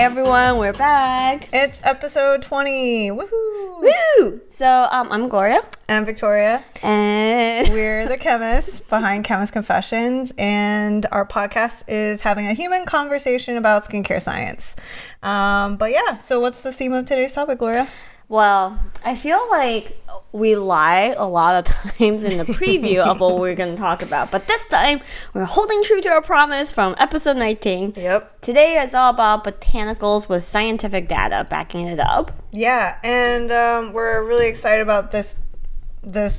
everyone, we're back. It's episode 20. Woohoo! Woo! So, I'm Gloria. And Victoria. And we're the chemists behind Chemist Confessions. And our podcast is having a human conversation about skincare science. But yeah, so what's the theme of today's topic, Gloria? Well, I feel like we lie a lot of times in the preview of what we're going to talk about. But this time, we're holding true to our promise from episode 19. Yep. Today is all about botanicals with scientific data backing it up. Yeah, and we're really excited about this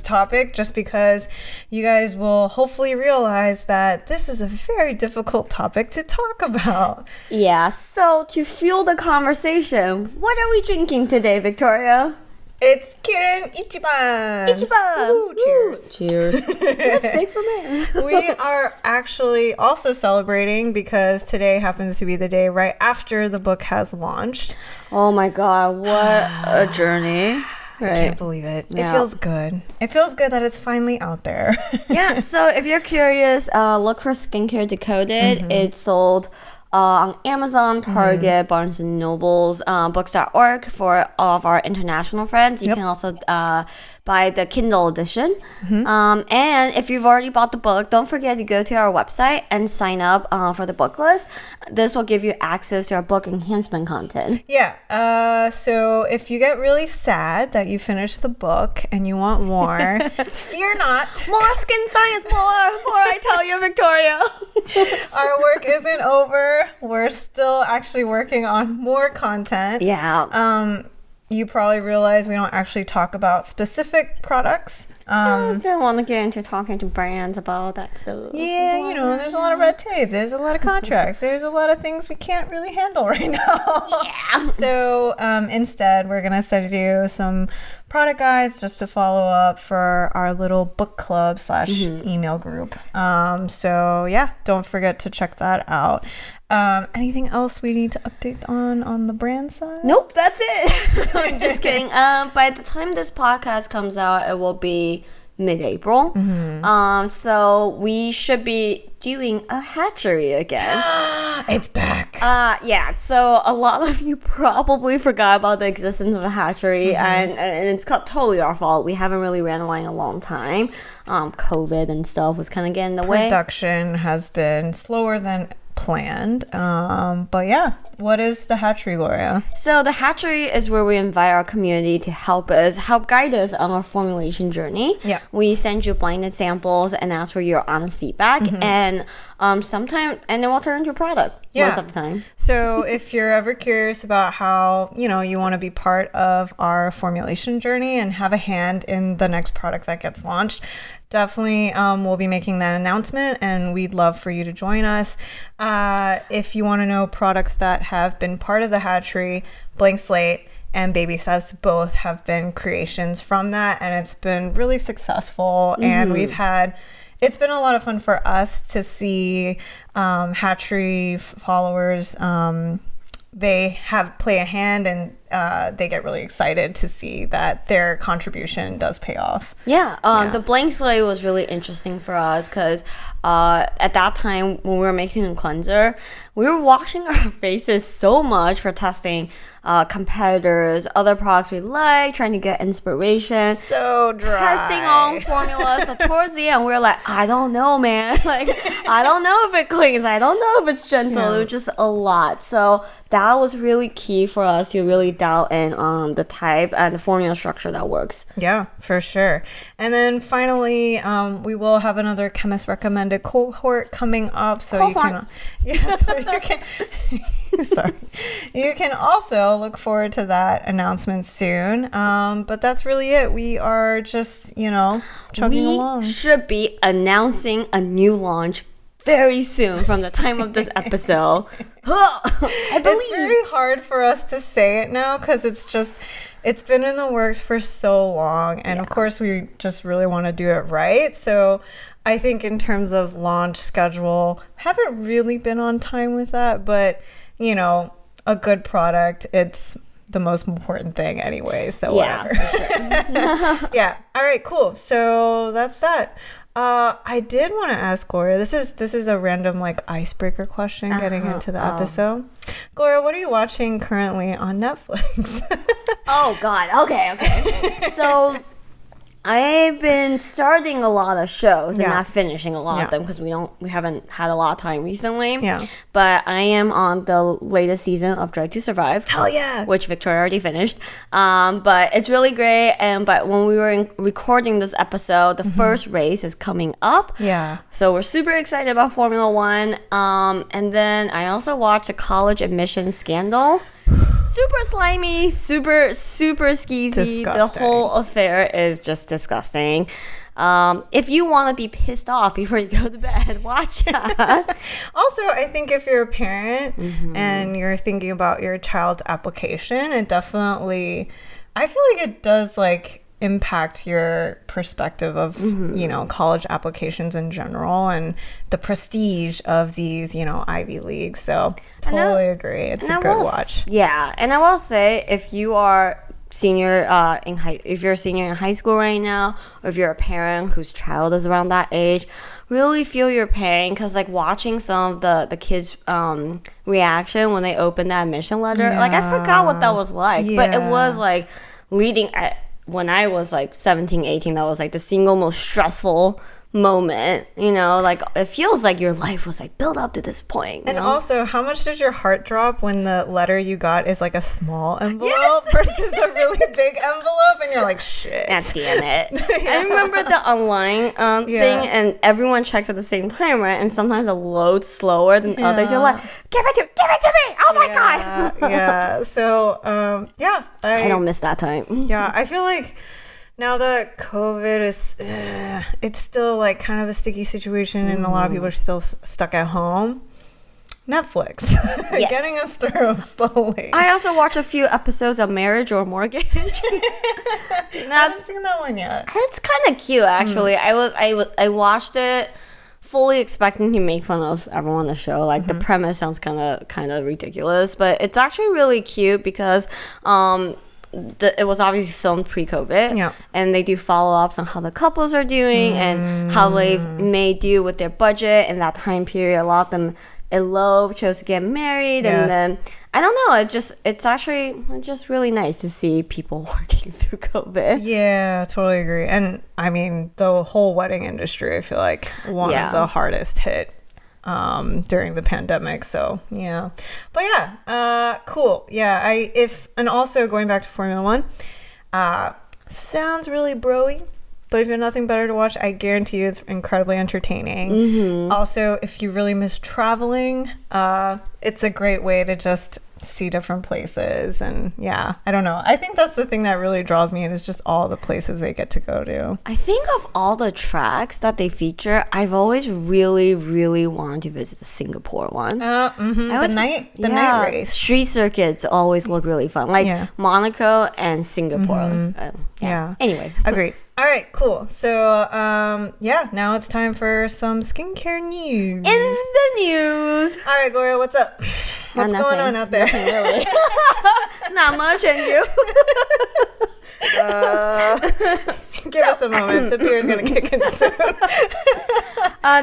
topic just because you guys will hopefully realize that this is a very difficult topic to talk about. Yeah, so to fuel the conversation, what are we drinking today, Victoria? It's Kirin Ichiban. Ichiban. Ooh, cheers. Cheers. Lipstick for me. We are actually also celebrating because today happens to be the day right after the book has launched. Oh my god, what a journey. Right. I can't believe it. Yeah. It feels good. It feels good that it's finally out there. Yeah, so if you're curious, look for Skincare Decoded. Mm-hmm. It's sold on Amazon, Target, Barnes & Nobles, books.org for all of our international friends. You can also buy the Kindle edition. And if you've already bought the book, don't forget to go to our website and sign up for the book list. This will give you access to our book enhancement content. Yeah. So if you get really sad that you finished the book and you want more, fear not. More skin science, more I tell you, Victoria. Our work isn't over. We're still actually working on more content. Yeah. You probably realize we don't actually talk about specific products. I still want to get into talking to brands about that stuff. Yeah, there's a lot of red tape. There's a lot of contracts. There's a lot of things we can't really handle right now. Yeah. So instead, we're going to send you some product guides just to follow up for our little book club / email group. So yeah, don't forget to check that out. Anything else we need to update on the brand side? Nope, that's it. I'm just kidding. By the time this podcast comes out, it will be mid-April. So we should be doing a hatchery again. It's back. Yeah, so a lot of you probably forgot about the existence of a hatchery, and it's totally our fault. We haven't really ran one in a long time. COVID and stuff was kind of getting in the way. Production has been slower than planned, but yeah, what is the hatchery, Gloria? So the hatchery is where we invite our community to help guide us on our formulation journey. Yeah, we send you blinded samples and ask for your honest feedback, and then we'll turn into a product most of the time. So if you're ever curious about how you want to be part of our formulation journey and have a hand in the next product that gets launched, definitely we'll be making that announcement, and we'd love for you to join us. If you want to know products that have been part of the hatchery, Blank Slate and Baby Steps both have been creations from that, and it's been really successful. And it's been a lot of fun for us to see hatchery followers. They play a hand, and they get really excited to see that their contribution does pay off. The Blank Slate was really interesting for us because at that time when we were making a cleanser, we were washing our faces so much for testing competitors, other products we like, trying to get inspiration. So dry. Testing on formulas. So towards the end, we were like, I don't know, man. I don't know if it cleans. I don't know if it's gentle. Yeah. It was just a lot. So that was really key for us to really dial in on the type and the formula structure that works. Yeah, for sure. And then finally, we will have another chemist recommended cohort coming up. So you can sorry. You can also look forward to that announcement soon. But that's really it. We are just, chugging along. We should be announcing a new launch very soon from the time of this episode. I believe. It's very hard for us to say it now because it's been in the works for so long. And of course, we just really want to do it right. So I think in terms of launch schedule, haven't really been on time with that. But, a good product, it's the most important thing anyway. So whatever. For sure. Yeah. All right, cool. So that's that. I did want to ask Gloria. This is a random like icebreaker question getting into the episode. Gloria, what are you watching currently on Netflix? Oh God. Okay. So I've been starting a lot of shows and not finishing a lot of them because we haven't had a lot of time recently. Yeah. But I am on the latest season of Drive to Survive. Hell yeah! Which Victoria already finished. But it's really great. But when we were recording this episode, the first race is coming up. Yeah. So we're super excited about Formula One. And then I also watched a college admission scandal. Super slimy, super skeezy. Disgusting. The whole affair is just disgusting. If you want to be pissed off before you go to bed, watch that. Also, I think if you're a parent and you're thinking about your child's application, it definitely, I feel like it does like impact your perspective of college applications in general and the prestige of these Ivy Leagues. So totally agree. It's a good watch. Yeah, and I will say if you are if you're a senior in high school right now, or if you're a parent whose child is around that age, really feel your pain, because like watching some of the kids reaction when they open that admission letter, like I forgot what that was like, but it was like leading at when I was like 17, 18, that was like the single most stressful moment, like it feels like your life was like built up to this point. And also, how much did your heart drop when the letter you got is like a small envelope versus a really big envelope, and you're like, shit. God damn it. I remember the online thing, and everyone checks at the same time, right? And sometimes it loads slower than others. You're like, give it to me! Oh my god! Yeah. So, I don't miss that time. Yeah, I feel like now that COVID is, it's still like kind of a sticky situation, and a lot of people are still stuck at home. Netflix, getting us through slowly. I also watched a few episodes of Marriage or Mortgage. I haven't seen that one yet. It's kind of cute, actually. I watched it fully expecting to make fun of everyone on the show. Like the premise sounds kind of ridiculous, but it's actually really cute because it was obviously filmed pre-COVID, and they do follow-ups on how the couples are doing and how they may do with their budget in that time period. A lot of them eloped, chose to get married, and then I don't know. It's just really nice to see people working through COVID. Yeah, totally agree. And I mean, the whole wedding industry, I feel like one of the hardest hit during the pandemic. So but cool. And also going back to Formula One, sounds really broy, but if you have nothing better to watch, I guarantee you it's incredibly entertaining. Also, if you really miss traveling, it's a great way to just see different places. And I don't know, I think that's the thing that really draws me in, is just all the places they get to go to. I think of all the tracks that they feature, I've always really, really wanted to visit the Singapore one. The night race. Street circuits always look really fun, like Monaco and Singapore. Anyway, agreed. All right, cool. So, now it's time for some skincare news. In the news. All right, Gloria, what's up? What's going on out there? Nothing really. Not much, and you? Give us a moment. The beer's going to kick in soon.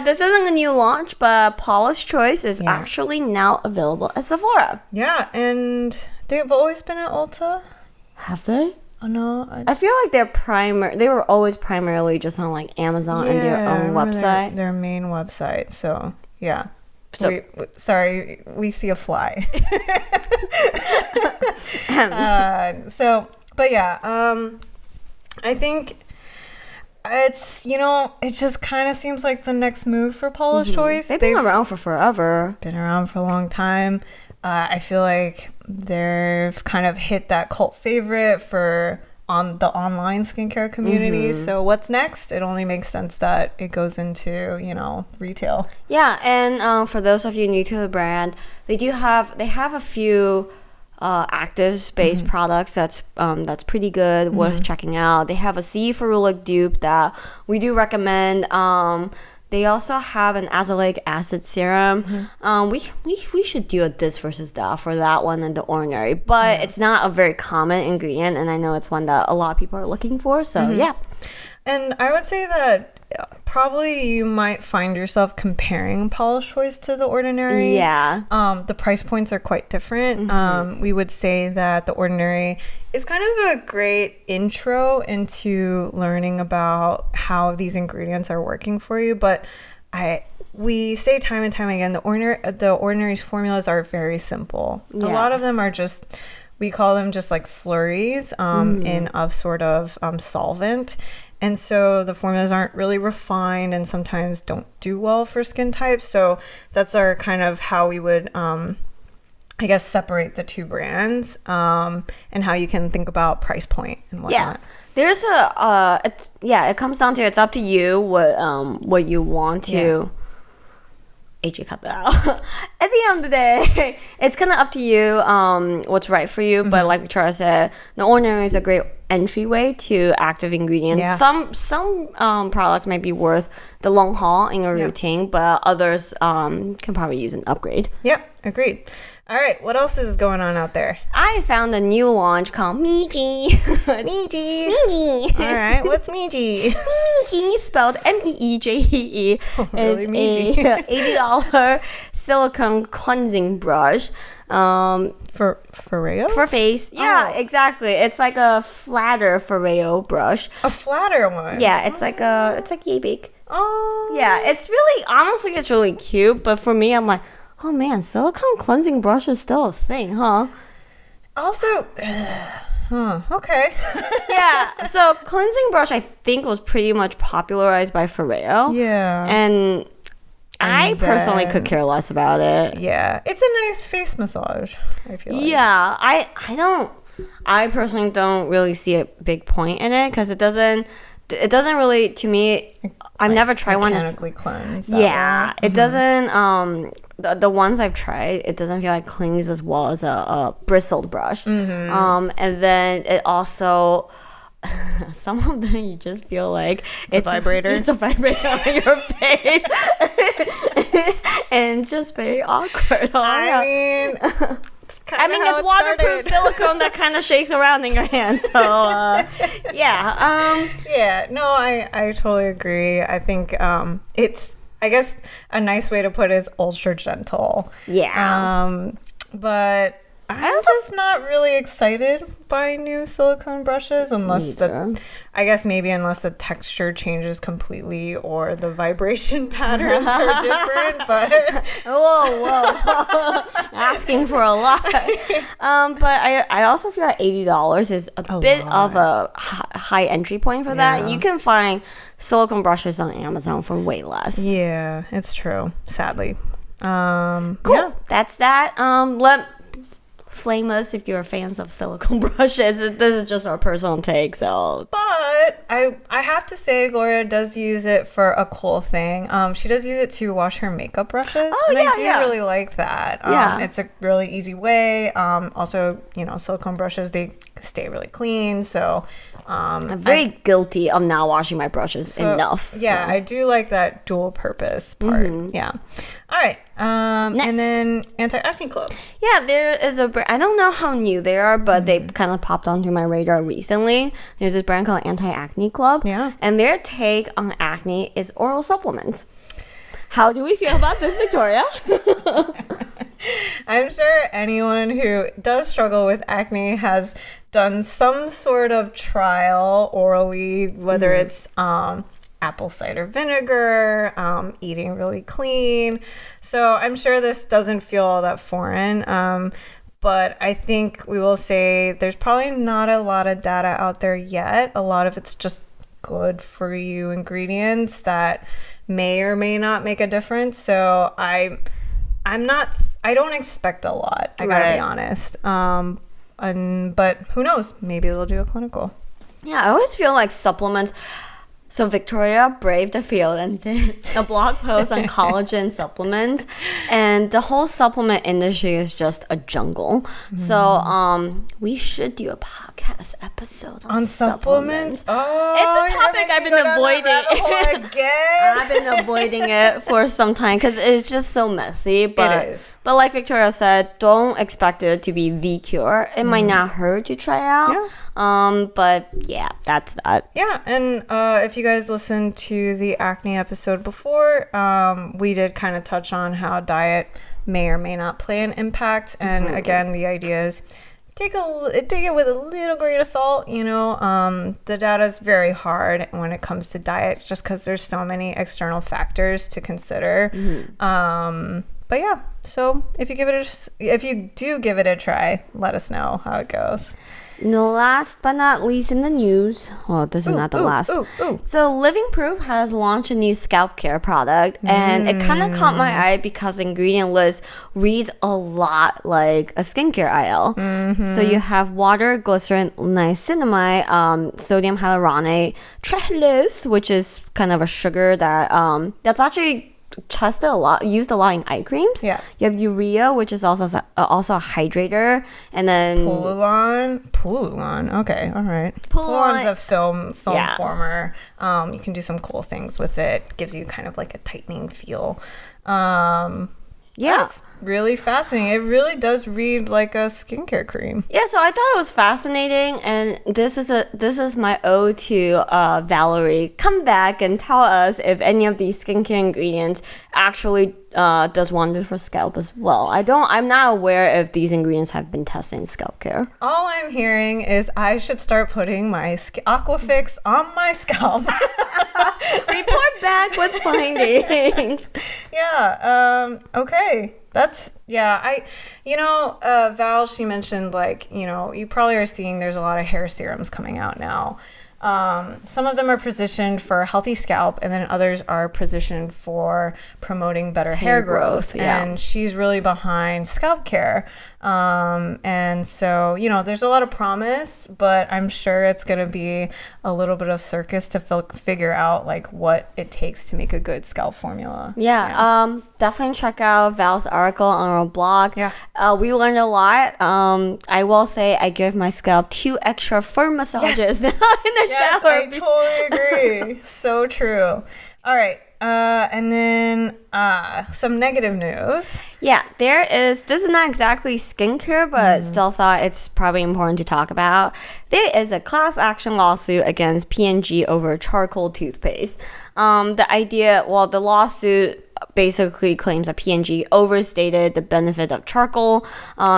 This isn't a new launch, but Paula's Choice is actually now available at Sephora. Yeah, and they've always been at Ulta. Have they? Oh, no. I feel like they were always primarily just on like Amazon and their own website. Their main website. So, yeah. So, we see a fly. I think it's, it just kind of seems like the next move for Paula's Choice. They've been around for forever. Been around for a long time. I feel like they've kind of hit that cult favorite on the online skincare community. So what's next? It only makes sense that it goes into, retail. Yeah, and for those of you new to the brand, they have a few active-based products that's pretty good, worth checking out. They have a C ferulic dupe that we do recommend. They also have an azelaic acid serum. We should do a this versus that for that one and the ordinary, but it's not a very common ingredient, and I know it's one that a lot of people are looking for. So and I would say that probably you might find yourself comparing Paula's Choice to The Ordinary. Yeah. The price points are quite different. We would say that The Ordinary is kind of a great intro into learning about how these ingredients are working for you. But we say time and time again, the Ordinary's formulas are very simple. Yeah. A lot of them are just, we call them just like slurries in a sort of solvent. And so the formulas aren't really refined and sometimes don't do well for skin types. So that's our kind of how we would, I guess, separate the two brands and how you can think about price point and whatnot. Yeah. There's it comes down to, it's up to you what you want to. AJ, cut that out. At the end of the day, it's kind of up to you what's right for you. But like Victoria said, The Ordinary is a great entryway to active ingredients. Yeah. Some products might be worth the long haul in your routine, but others can probably use an upgrade. Yep, agreed. All right, what else is going on out there? I found a new launch called Meejee. Meejee. Meejee. All right, what's Meejee? Meejee, spelled Meejee, really, is Meejee. a $80 silicone cleansing brush. For Rayo? For face. Yeah, Oh. exactly. It's like a flatter Rayo brush. A flatter one. Yeah, it's like yay big. Oh. Yeah, it's really cute, but for me, I'm like, oh man, silicone cleansing brush is still a thing, huh? Also, okay. Yeah, so cleansing brush I think was pretty much popularized by Rayo. Yeah. And I personally could care less about it. Yeah, it's a nice face massage, I feel like. Yeah, I personally don't really see a big point in it because it doesn't really, to me, I've never tried one. Mechanically cleanse. That Yeah, way. it doesn't, the ones I've tried, it doesn't feel like cleans as well as a bristled brush. And then it also, some of them you just feel like it's a vibrator. It's a vibrator on your face. And it's just very awkward. It's waterproof silicone that kind of shakes around in your hand. So, yeah. Yeah, no, I totally agree. I think it's, I guess, a nice way to put it is ultra gentle. Yeah. But I'm just not really excited by new silicone brushes unless unless the texture changes completely or the vibration patterns are different. But whoa, asking for a lot. But I also feel like $80 is a bit of a high entry point for that. You can find silicone brushes on Amazon for way less. Yeah, it's true. Sadly. Cool. Yeah. That's that. Flame us if you're fans of silicone brushes. This is just our personal take. So, but I have to say, Gloria does use it for a cool thing. She does use it to wash her makeup brushes, and I do really like that. It's a really easy way. Also, silicone brushes, they stay really clean. So, I'm very guilty of not washing my brushes enough. Yeah, I do like that dual purpose part. Yeah. All right. And then Anti-Acne Club. Yeah, there is a brand. I don't know how new they are, but they kind of popped onto my radar recently. There's this brand called Anti-Acne Club. Yeah. And their take on acne is oral supplements. How do we feel about this, Victoria? I'm sure anyone who does struggle with acne has done some sort of trial orally, whether it's apple cider vinegar, eating really clean. So I'm sure this doesn't feel all that foreign. But I think we will say there's probably not a lot of data out there yet. A lot of it's just good for you ingredients that may or may not make a difference. So I don't expect a lot. I gotta be honest. But who knows? Maybe they'll do a clinical. Yeah, I always feel like supplements. So Victoria braved the field and did a blog post on collagen supplements, and the whole supplement industry is just a jungle. So we should do a podcast episode on supplements. Oh, it's a topic I've been avoiding. Again? I've been avoiding it for some time because it's just so messy. But it is. But like Victoria said, don't expect it to be the cure. It might not hurt to try out. Yeah. But yeah, that's that. Yeah, and if you you guys listened to the acne episode before, we did kind of touch on how diet may or may not play an impact. And again, the idea is take it with a little grain of salt. The data is very hard when it comes to diet, just because there's so many external factors to consider. But yeah, so if you do give it a try, let us know how it goes. No, last but not least in the news. Well, this is not the last. So Living Proof has launched a new scalp care product, and it kind of caught my eye because the ingredient list reads a lot like a skincare aisle. So you have water, glycerin, niacinamide, sodium hyaluronate, trehalose, which is kind of a sugar that that's actually used a lot in eye creams. Yeah. You have urea, which is also a hydrator, and then Pullulan. Okay, all right. Pullulan's a film former. You can do some cool things with it. Gives you kind of like a tightening feel. That's really fascinating. It really does read like a skincare cream. Yeah, so I thought it was fascinating, and this is my ode to Valerie. Come back and tell us if any of these skincare ingredients actually does wonders for scalp as well. I'm not aware if these ingredients have been tested in scalp care. All I'm hearing is I should start putting my Aquafix on my scalp. Report back with findings. Yeah. Okay. Val, she mentioned, you probably are seeing there's a lot of hair serums coming out now. Some of them are positioned for healthy scalp, and then others are positioned for promoting better hair growth. And she's really behind scalp care. And so, there's a lot of promise, but I'm sure it's going to be a little bit of circus to figure out what it takes to make a good scalp formula. Definitely check out Val's article on our blog. We learned a lot. I will say I give my scalp 2 extra firm massages now in the shower. I totally agree. So true. All right. And then some negative news. This is not exactly skincare, but still thought it's probably important to talk about. There is a class action lawsuit against P&G over charcoal toothpaste. The lawsuit basically claims that P&G overstated the benefit of charcoal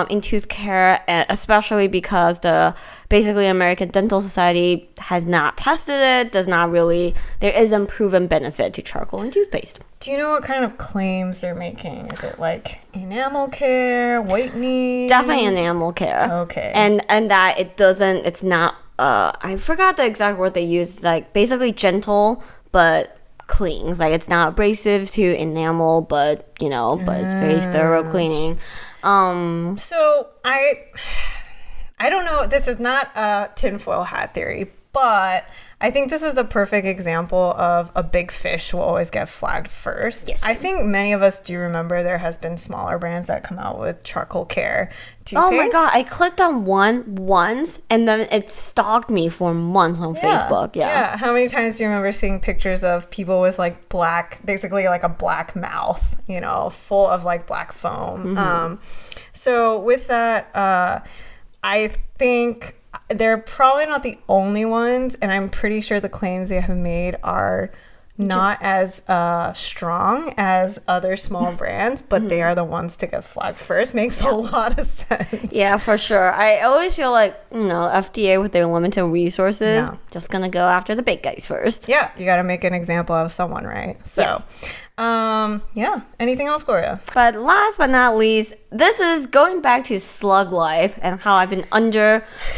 in tooth care, especially because the American Dental Society has not tested it. There isn't proven benefit to charcoal in toothpaste. Do you know what kind of claims they're making? Is it like enamel care, whitening? Definitely enamel care. Okay. And that it's not, I forgot the exact word they used, basically gentle, but cleans. It's not abrasive to enamel, but it's very thorough cleaning. So I don't know. This is not a tinfoil hat theory, but I think this is the perfect example of a big fish will always get flagged first. Yes. I think many of us do remember there has been smaller brands that come out with charcoal care toothpaste. Oh my god, I clicked on one once and then it stalked me for months on Facebook. Yeah. How many times do you remember seeing pictures of people with basically a black mouth, full of black foam? So with that, I think they're probably not the only ones, and I'm pretty sure the claims they have made are not as strong as other small brands, but they are the ones to get flagged first. Makes a lot of sense. Yeah, for sure. I always feel FDA with their limited resources, just gonna go after the big guys first. Yeah, you gotta make an example of someone, right? So anything else, Gloria? But last but not least, this is going back to slug life and how I've been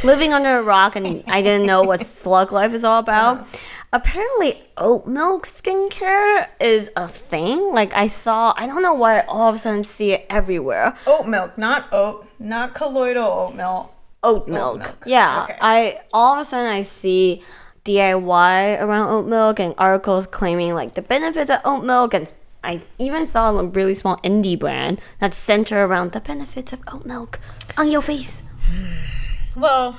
living under a rock and I didn't know what slug life is all about. Apparently oat milk skincare is a thing. I don't know why I all of a sudden see it everywhere. Oat milk, not colloidal oat milk. Oat milk. Yeah. Okay. All of a sudden I see DIY around oat milk and articles claiming the benefits of oat milk, and I even saw a really small indie brand that's centered around the benefits of oat milk on your face. Well,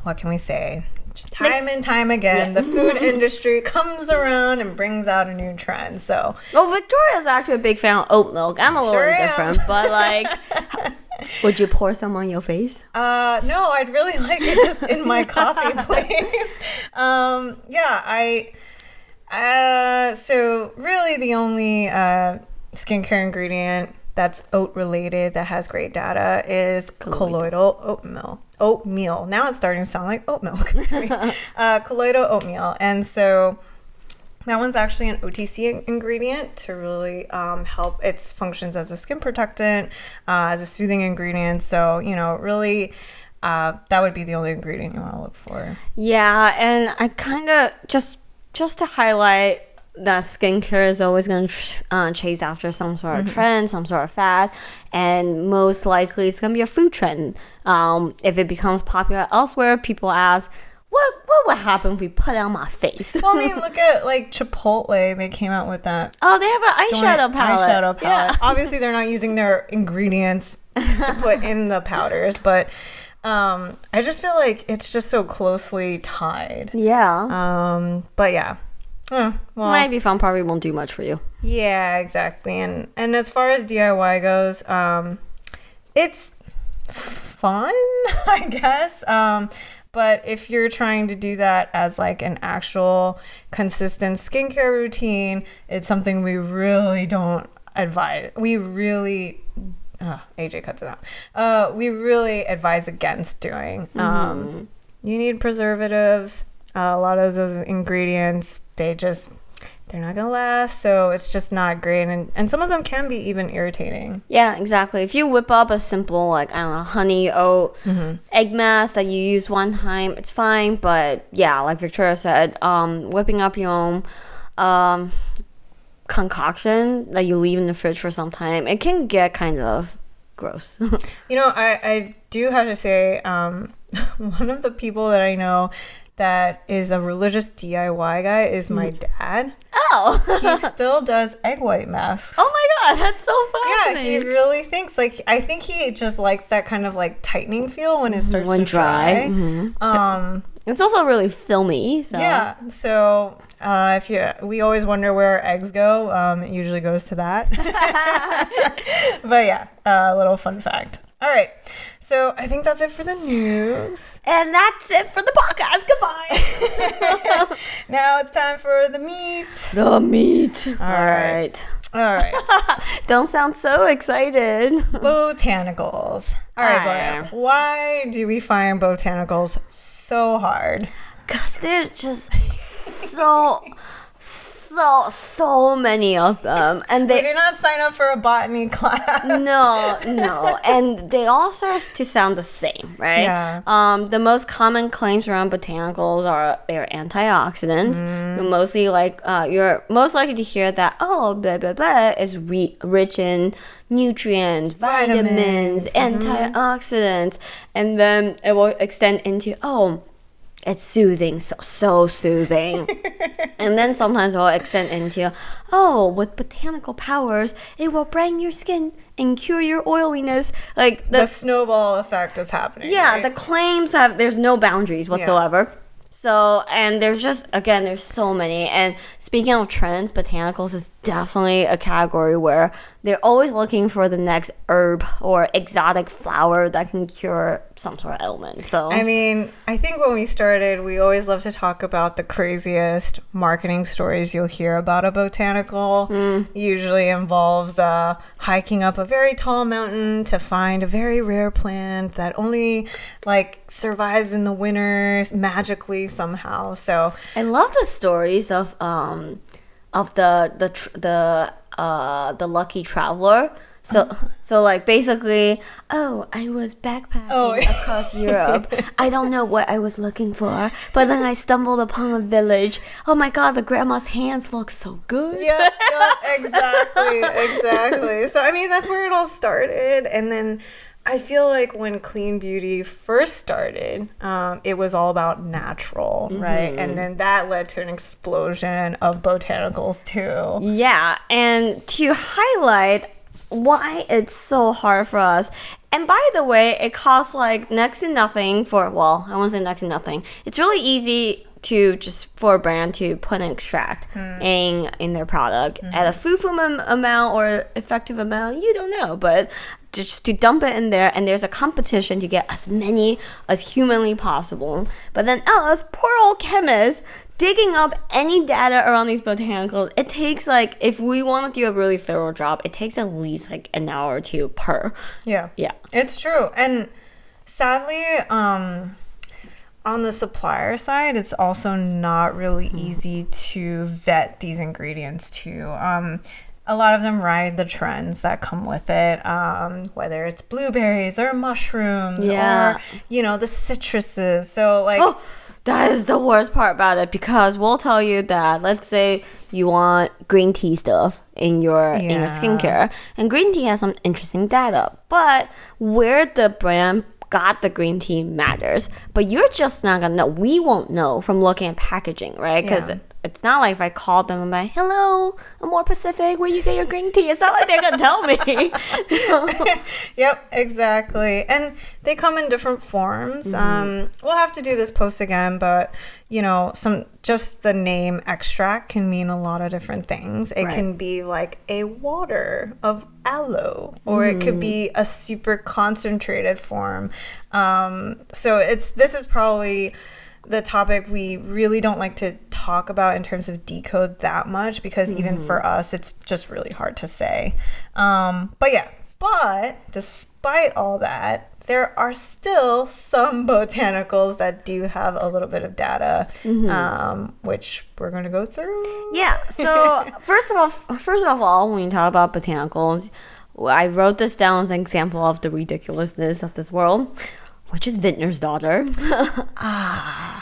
what can we say? Time and time again, the food industry comes around and brings out a new trend. So, Victoria's actually a big fan of oat milk. I'm a little indifferent, but would you pour some on your face? No, I'd really like it just in my coffee, please. So really the only skincare ingredient that's oat related that has great data is colloidal oatmeal. Oatmeal. Now it's starting to sound like oat milk. Colloidal oatmeal. And so that one's actually an OTC ingredient to really help. It functions as a skin protectant, as a soothing ingredient. So, really, that would be the only ingredient you want to look for. Yeah, and I kind of just to highlight that skincare is always going to chase after some sort of trend, some sort of fad, and most likely it's going to be a food trend. If it becomes popular elsewhere, people ask, what would happen if we put it on my face? Well, I mean, look at like Chipotle. They came out with that. Oh, they have an eyeshadow palette. Yeah. Obviously, they're not using their ingredients to put in the powders, but I just feel like it's just so closely tied. Yeah. But yeah. Well, might be fun. Probably won't do much for you. Yeah, exactly. And as far as DIY goes, it's fun, I guess. But if you're trying to do that as like an actual consistent skincare routine, it's something we really don't advise. AJ cuts it out. We really advise against doing. You need preservatives. A lot of those ingredients, they're not gonna last, so it's just not great, and some of them can be even irritating. Yeah, exactly. If you whip up a simple, like, I don't know, honey oat egg mask that you use one time, it's fine. But yeah, like Victoria said, whipping up your own concoction that you leave in the fridge for some time, it can get kind of gross. I do have to say, one of the people that I know that is a religious DIY guy is my dad. Oh. He still does egg white masks. Oh my God, that's so fascinating. Yeah, he really thinks, like, I think he just likes that kind of like tightening feel when it starts to dry. It's also really filmy. So. Yeah, so we always wonder where our eggs go. It usually goes to that. But yeah, a little fun fact. All right, so I think that's it for the news. And that's it for the podcast. Goodbye. Now it's time for the meat. The meat. All right. Don't sound so excited. Botanicals. All right, Gloria. Why do we find botanicals so hard? Because there's just so many of them, and we did not sign up for a botany class. No, and they all start to sound the same, right? Yeah. The most common claims around botanicals are they're antioxidants. You're most likely to hear that blah blah blah is rich in nutrients, vitamins, antioxidants, and then it will extend into it's soothing, so soothing. And then sometimes it will extend into, with botanical powers, it will brighten your skin and cure your oiliness. Like the snowball effect is happening. Yeah, right? The claims there's no boundaries whatsoever. Yeah. So, and there's so many. And speaking of trends, botanicals is definitely a category where they're always looking for the next herb or exotic flower that can cure some sort of ailment. So, I mean, I think when we started, we always love to talk about the craziest marketing stories you'll hear about a botanical. Usually involves hiking up a very tall mountain to find a very rare plant that only survives in the winter magically somehow. So I love the stories of the lucky traveler. So basically, I was backpacking across Europe. I don't know what I was looking for, but then I stumbled upon a village. Oh my God, the grandma's hands look so good. Yeah, exactly. So I mean, that's where it all started, and then I feel like when clean beauty first started, it was all about natural, right? And then that led to an explosion of botanicals too. Yeah, and to highlight why it's so hard for us. And by the way, it costs next to nothing I won't say next to nothing. It's really easy for a brand to put an extract in their product at a fufu amount or effective amount, you don't know, but just to dump it in there, and there's a competition to get as many as humanly possible. But then us poor old chemists digging up any data around these botanicals, it takes like, if we want to do a really thorough job, it takes at least like an hour or two per. Yeah, it's true. And sadly, on the supplier side, it's also not really easy to vet these ingredients too. A lot of them ride the trends that come with it, whether it's blueberries or mushrooms or, you know, the citruses. So like... Oh, that is the worst part about it, because we'll tell you that, let's say you want green tea stuff in your skincare, and green tea has some interesting data, but where the brand got the green tea matters, but you're just not gonna know. We won't know from looking at packaging, right? Because it's not like if I called them and I'm like, hello, I'm more Pacific, where you get your green tea? It's not like they're gonna tell me. Yep, exactly. And they come in different forms. We'll have to do this post again, but you know, just the name extract can mean a lot of different things. It can be like a water of aloe, or it could be a super concentrated form. So this is probably the topic we really don't like to talk about in terms of decode that much, because even for us, it's just really hard to say. But despite all that, there are still some botanicals that do have a little bit of data, which we're going to go through. Yeah. So first of all, when you talk about botanicals, I wrote this down as an example of the ridiculousness of this world, which is Vintner's daughter.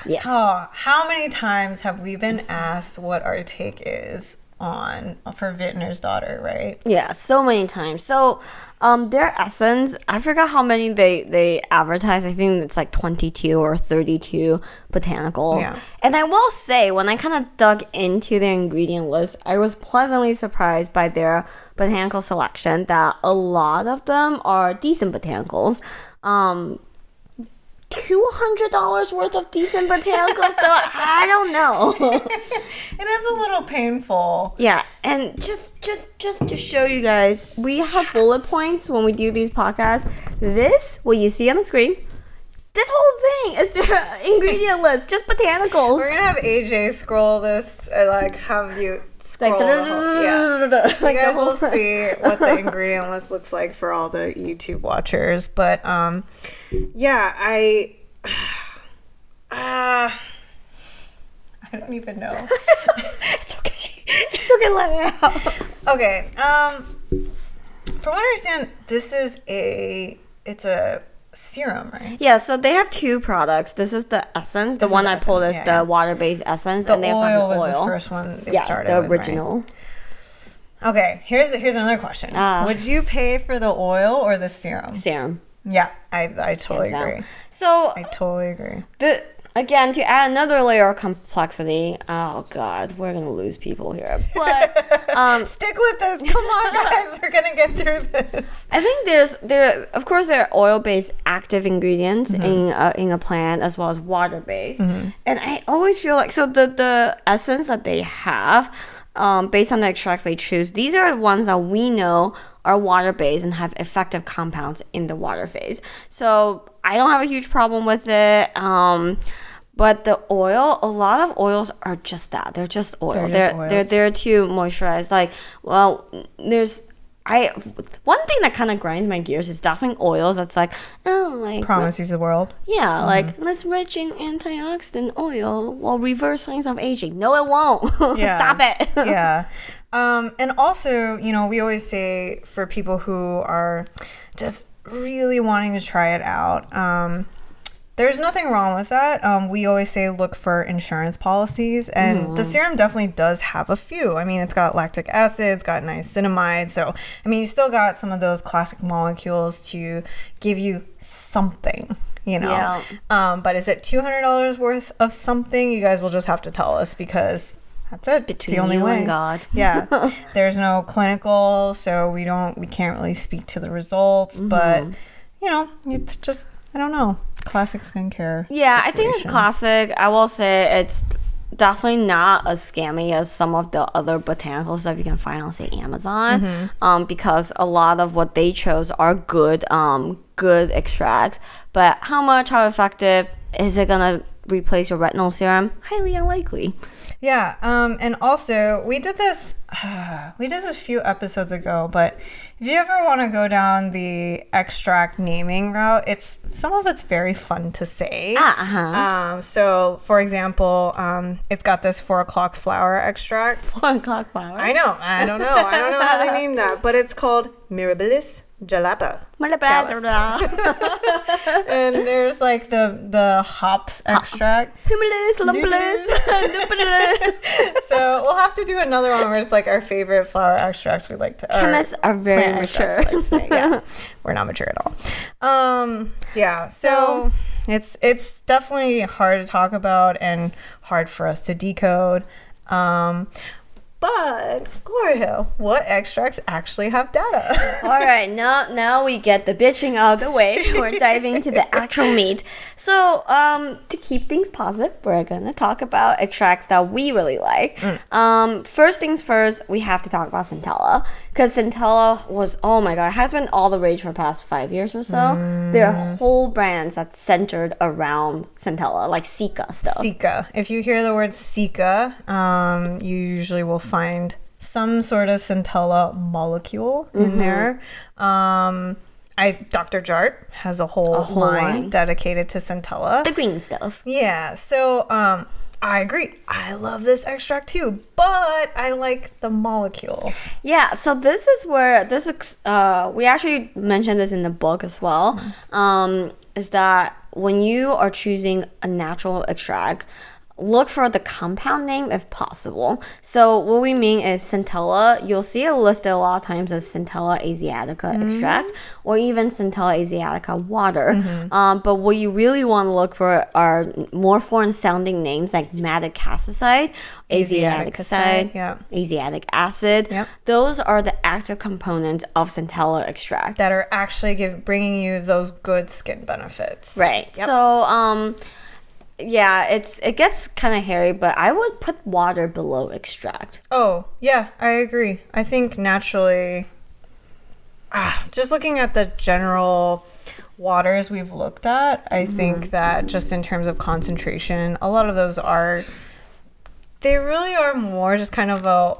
Yes. Oh, how many times have we been asked what our take is for Vintner's daughter, right? Yeah, so many times. So their essence, I forgot how many they advertise. I think it's like 22 or 32 botanicals. Yeah. And I will say, when I kind of dug into their ingredient list, I was pleasantly surprised by their botanical selection, that a lot of them are decent botanicals. $200 worth of decent botanicals, though, I don't know. It is a little painful. Yeah, and just to show you guys, we have bullet points when we do these podcasts. This, what you see on the screen, this whole thing is their ingredient list, just botanicals. We're gonna have AJ scroll this, and have you scroll the whole, You guys will see what the ingredient list looks like for all the YouTube watchers. But I don't even know. It's okay, let it out. Okay, from what I understand, this is it's a serum, right? Yeah, so they have two products. This is the essence. The one I pulled is the water-based essence, and they also have oil oil. Was the first one they started the with, original. Right? Okay, here's another question. Would you pay for the oil or the serum? Serum. Yeah, I totally agree. So I totally agree. Again, to add another layer of complexity, oh God, we're gonna lose people here. But stick with us. Come on, guys, we're gonna get through this. I think there are oil-based active ingredients in a plant, as well as water-based. And I always feel like, so the essence that they have, based on the extracts they choose, these are ones that we know are water-based and have effective compounds in the water phase. So I don't have a huge problem with it. But the oil, a lot of oils are just that. They're just oil. They're there to moisturize. Like, well, one thing that kind of grinds my gears is definitely oils that's like, promise you the world. Yeah, like this rich in antioxidant oil will reverse signs of aging. No, it won't. Yeah. Stop it. Yeah. And also, we always say, for people who are just really wanting to try it out, there's nothing wrong with that. We always say look for insurance policies, and the serum definitely does have a few. I mean, it's got lactic acid, it's got niacinamide, so I mean, you still got some of those classic molecules to give you something, Yeah. But is it $200 worth of something? You guys will just have to tell us, because that's it. Between the only you way. and God. Yeah. There's no clinical, so we can't really speak to the results, but it's just, I don't know. Classic skincare. Yeah, I think it's situation. classic. I will say it's definitely not as scammy as some of the other botanicals that you can find on, say, Amazon. Because a lot of what they chose are good extracts. But how effective is it gonna replace your retinol serum? Highly unlikely. Yeah, and also we did this a few episodes ago, but if you ever want to go down the extract naming route, some of it's very fun to say. So for example, it's got this 4 o'clock flower extract. 4 o'clock flower. I don't know how they named that, but it's called Mirabilis Jalapa. And there's like the hops extract. So we'll have to do another one where it's like our favorite flower extracts we like to. Chemists are very mature. Yeah, we're not mature at all. Yeah, so it's definitely hard to talk about and hard for us to decode. But Gloria, what extracts actually have data? All right, now we get the bitching out of the way. We're diving into the actual meat. So, to keep things positive, we're gonna talk about extracts that we really like. First things first, we have to talk about Centella, because Centella was, oh my god, has been all the rage for the past 5 years or so. There are whole brands that's centered around Centella, like Cica stuff. Cica. If you hear the word Cica, you usually will find some sort of Centella molecule in there. Dr. Jart has a whole line dedicated to Centella. The green stuff. Yeah, so I agree. I love this extract too, but I like the molecule. Yeah, so this is where we actually mentioned this in the book as well. Is that when you are choosing a natural extract, look for the compound name if possible. So what we mean is Centella, you'll see it listed a lot of times as Centella Asiatica extract or even Centella Asiatica water. But what you really want to look for are more foreign sounding names like madecassoside, Asiaticoside, Asiatic acid. Those are the active components of Centella extract that are actually bringing you those good skin benefits. Right. So yeah, it gets kind of hairy, but I would put water below extract. Oh, yeah, I agree. I think naturally, just looking at the general waters we've looked at, I think that just in terms of concentration, a lot of those they really are more just kind of a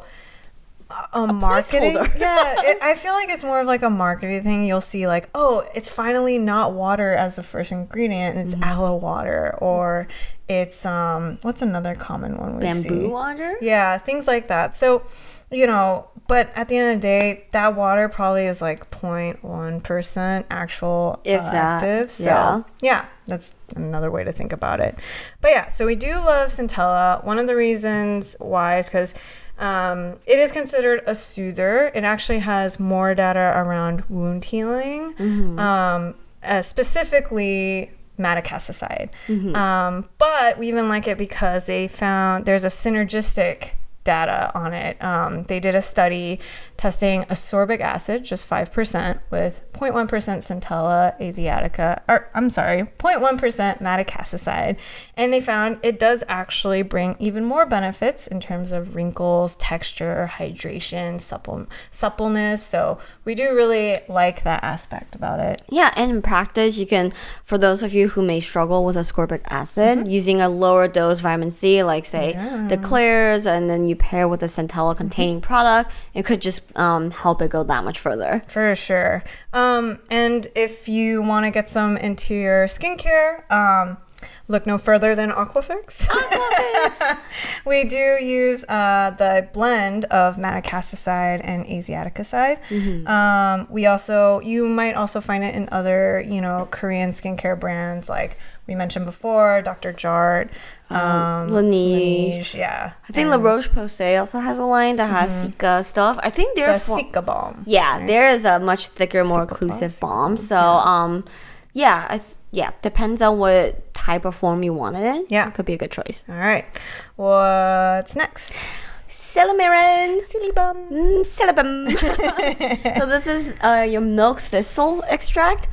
marketing. I feel like it's more of like a marketing thing. You'll see like, oh, it's finally not water as the first ingredient, and it's aloe water, or it's what's another common one we see? Bamboo water? Yeah, things like that. So, but at the end of the day, that water probably is like 0.1% actual active. So yeah, that's another way to think about it. But yeah, so we do love Centella. One of the reasons why is because it is considered a soother. It actually has more data around wound healing, specifically madecassoside. But we even like it because they found there's a synergistic data on it. They did a study testing ascorbic acid, just 5%, with 0.1% Centella Asiatica, 0.1% madecassoside, and they found it does actually bring even more benefits in terms of wrinkles, texture, hydration, suppleness. So we do really like that aspect about it. Yeah, and in practice, you can, for those of you who may struggle with ascorbic acid, using a lower dose vitamin C, like say the Clears, and then you pair with a Centella containing product, it could just help it go that much further. For sure. And if you want to get some into your skincare, look no further than Aquafix. We do use the blend of madecassoside and Asiaticoside. You might also find it in other, Korean skincare brands like we mentioned before, Dr. Jart, Laneige. Yeah. I think La Roche-Posay also has a line that has Cica stuff. I think they're Cica balm. Yeah, right? There is a much thicker, more occlusive balm. So, depends on what type of form you want it in. Yeah. It could be a good choice. All right. What's next? Silymarin. Silybum. So this is your milk thistle extract.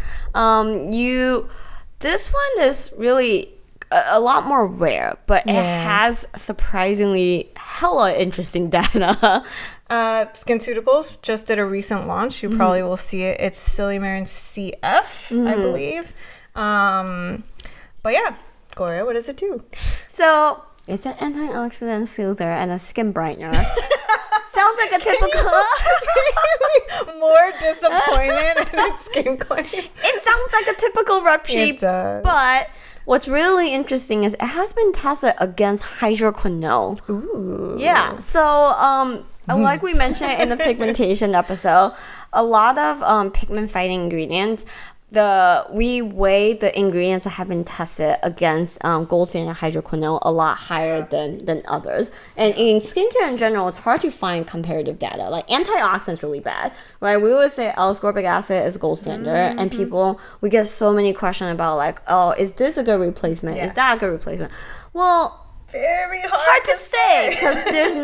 this one is really a lot more rare, but it has surprisingly hella interesting data. SkinCeuticals just did a recent launch. You probably will see it. It's Silymarin CF, I believe. But yeah, Gloria, what does it do? So it's an antioxidant soother and a skin brightener. Sounds like a typical. More disappointed in its skin claim. It sounds like a typical rep sheet. It does. But what's really interesting is it has been tested against hydroquinone. Ooh. Yeah. So like we mentioned in the pigmentation episode, a lot of pigment fighting ingredients. We weigh the ingredients that have been tested against gold standard hydroquinone a lot higher than others. And in skincare in general, it's hard to find comparative data. Like antioxidants really bad, right? We always say L-ascorbic acid is gold standard, and we get so many questions about like, oh, is this a good replacement? Is that a good replacement? Well, very hard to say because there's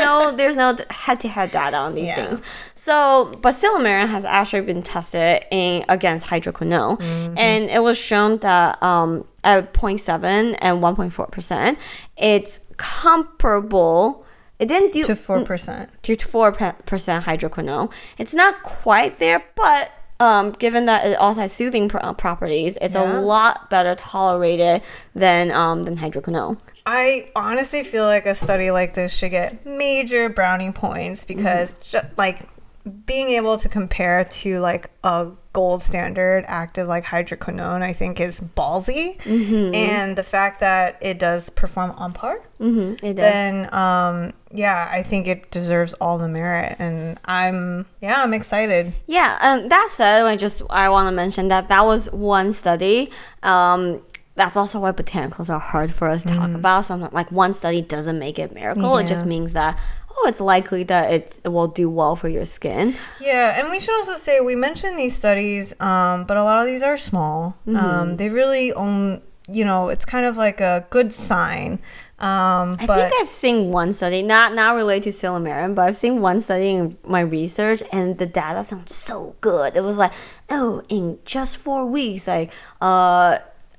no head-to-head data on these things. So, but Silymarin has actually been tested against hydroquinone, and it was shown that at 0.7 and 1.4%, it's comparable. It didn't do to 4%. To 4% hydroquinone. It's not quite there, but given that it also has soothing properties, it's a lot better tolerated than hydroquinone. I honestly feel like a study like this should get major brownie points because being able to compare to like a gold standard active like hydroquinone, I think is ballsy. And the fact that it does perform on par, it does. then I think it deserves all the merit, and I'm excited. That said, I want to mention that was one study. That's also why botanicals are hard for us to talk about. Sometimes, like, one study doesn't make it a miracle. It just means that, it's likely that it will do well for your skin. Yeah, and we should also say, we mentioned these studies, but a lot of these are small. They really it's kind of like a good sign. I think I've seen one study, not related to Silymarin, but I've seen one study in my research, and the data sounds so good. It was like, in just 4 weeks, like,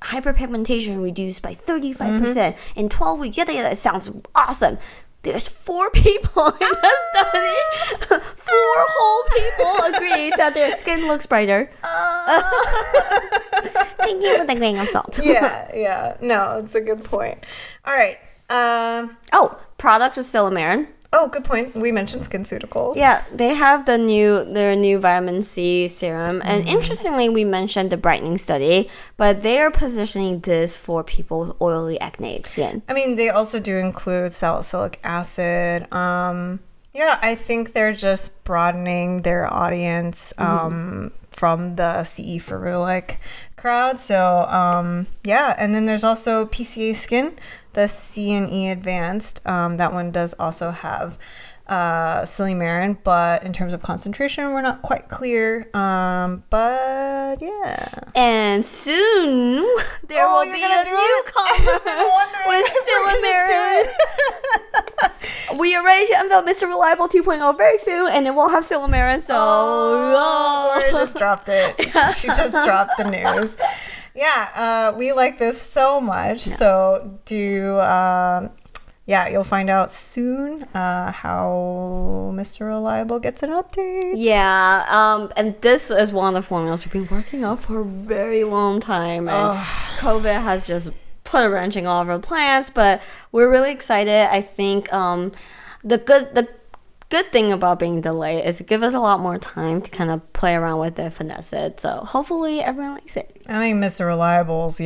hyperpigmentation reduced by 35% in 12 weeks. It sounds awesome. There's 4 people in the study. 4 whole people agreed that their skin looks brighter. Thank you with a grain of salt. Yeah. No, it's a good point. All right. Products with Silymarin. Oh, good point. We mentioned SkinCeuticals. Yeah, they have their new vitamin C serum. And interestingly, we mentioned the brightening study, but they are positioning this for people with oily acneic skin. I mean, they also do include salicylic acid. I think they're just broadening their audience from the CE ferulic crowd. So, and then there's also PCA Skin, the C&E Advanced. That one does also have Silymarin, but in terms of concentration, we're not quite clear. But yeah. And soon there will be a newcomer with Silymarin. We are ready to unveil Mr. Reliable 2.0 very soon, and it will have Silymarin. So, Gloria just dropped it. She just dropped the news. We like this so much. Yeah. So you'll find out soon how Mr. Reliable gets an update. Yeah, and this is one of the formulas we've been working on for a very long time. And COVID has just put a wrench in all of our plans, but we're really excited. I think the good thing about being delayed is it gives us a lot more time to kind of play around with it, finesse it. So hopefully everyone likes it. I think Mr. Reliable's,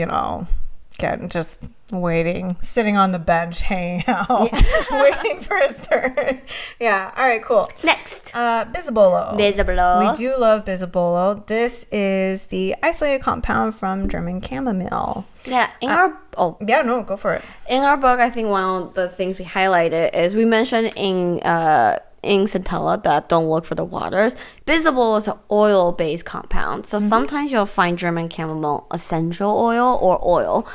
just waiting, sitting on the bench, hanging out, waiting for his turn. Yeah. All right, cool. Next. Bisabolol. Bisabolol. We do love Bisabolol. This is the isolated compound from German chamomile. Yeah. Go for it. In our book, I think one of the things we highlighted is we mentioned in Centella that don't look for the waters. Bisabolol is an oil-based compound. So sometimes you'll find German chamomile essential oil or oil.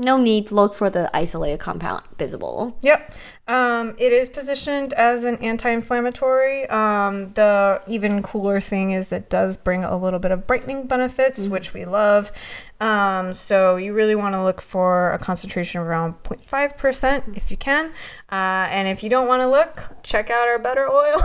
No need to look for the isolated compound, Bisabolol. Yep. It is positioned as an anti-inflammatory. The even cooler thing is it does bring a little bit of brightening benefits, which we love. So you really want to look for a concentration around 0.5% if you can. And if you don't want to look, check out our Better Oil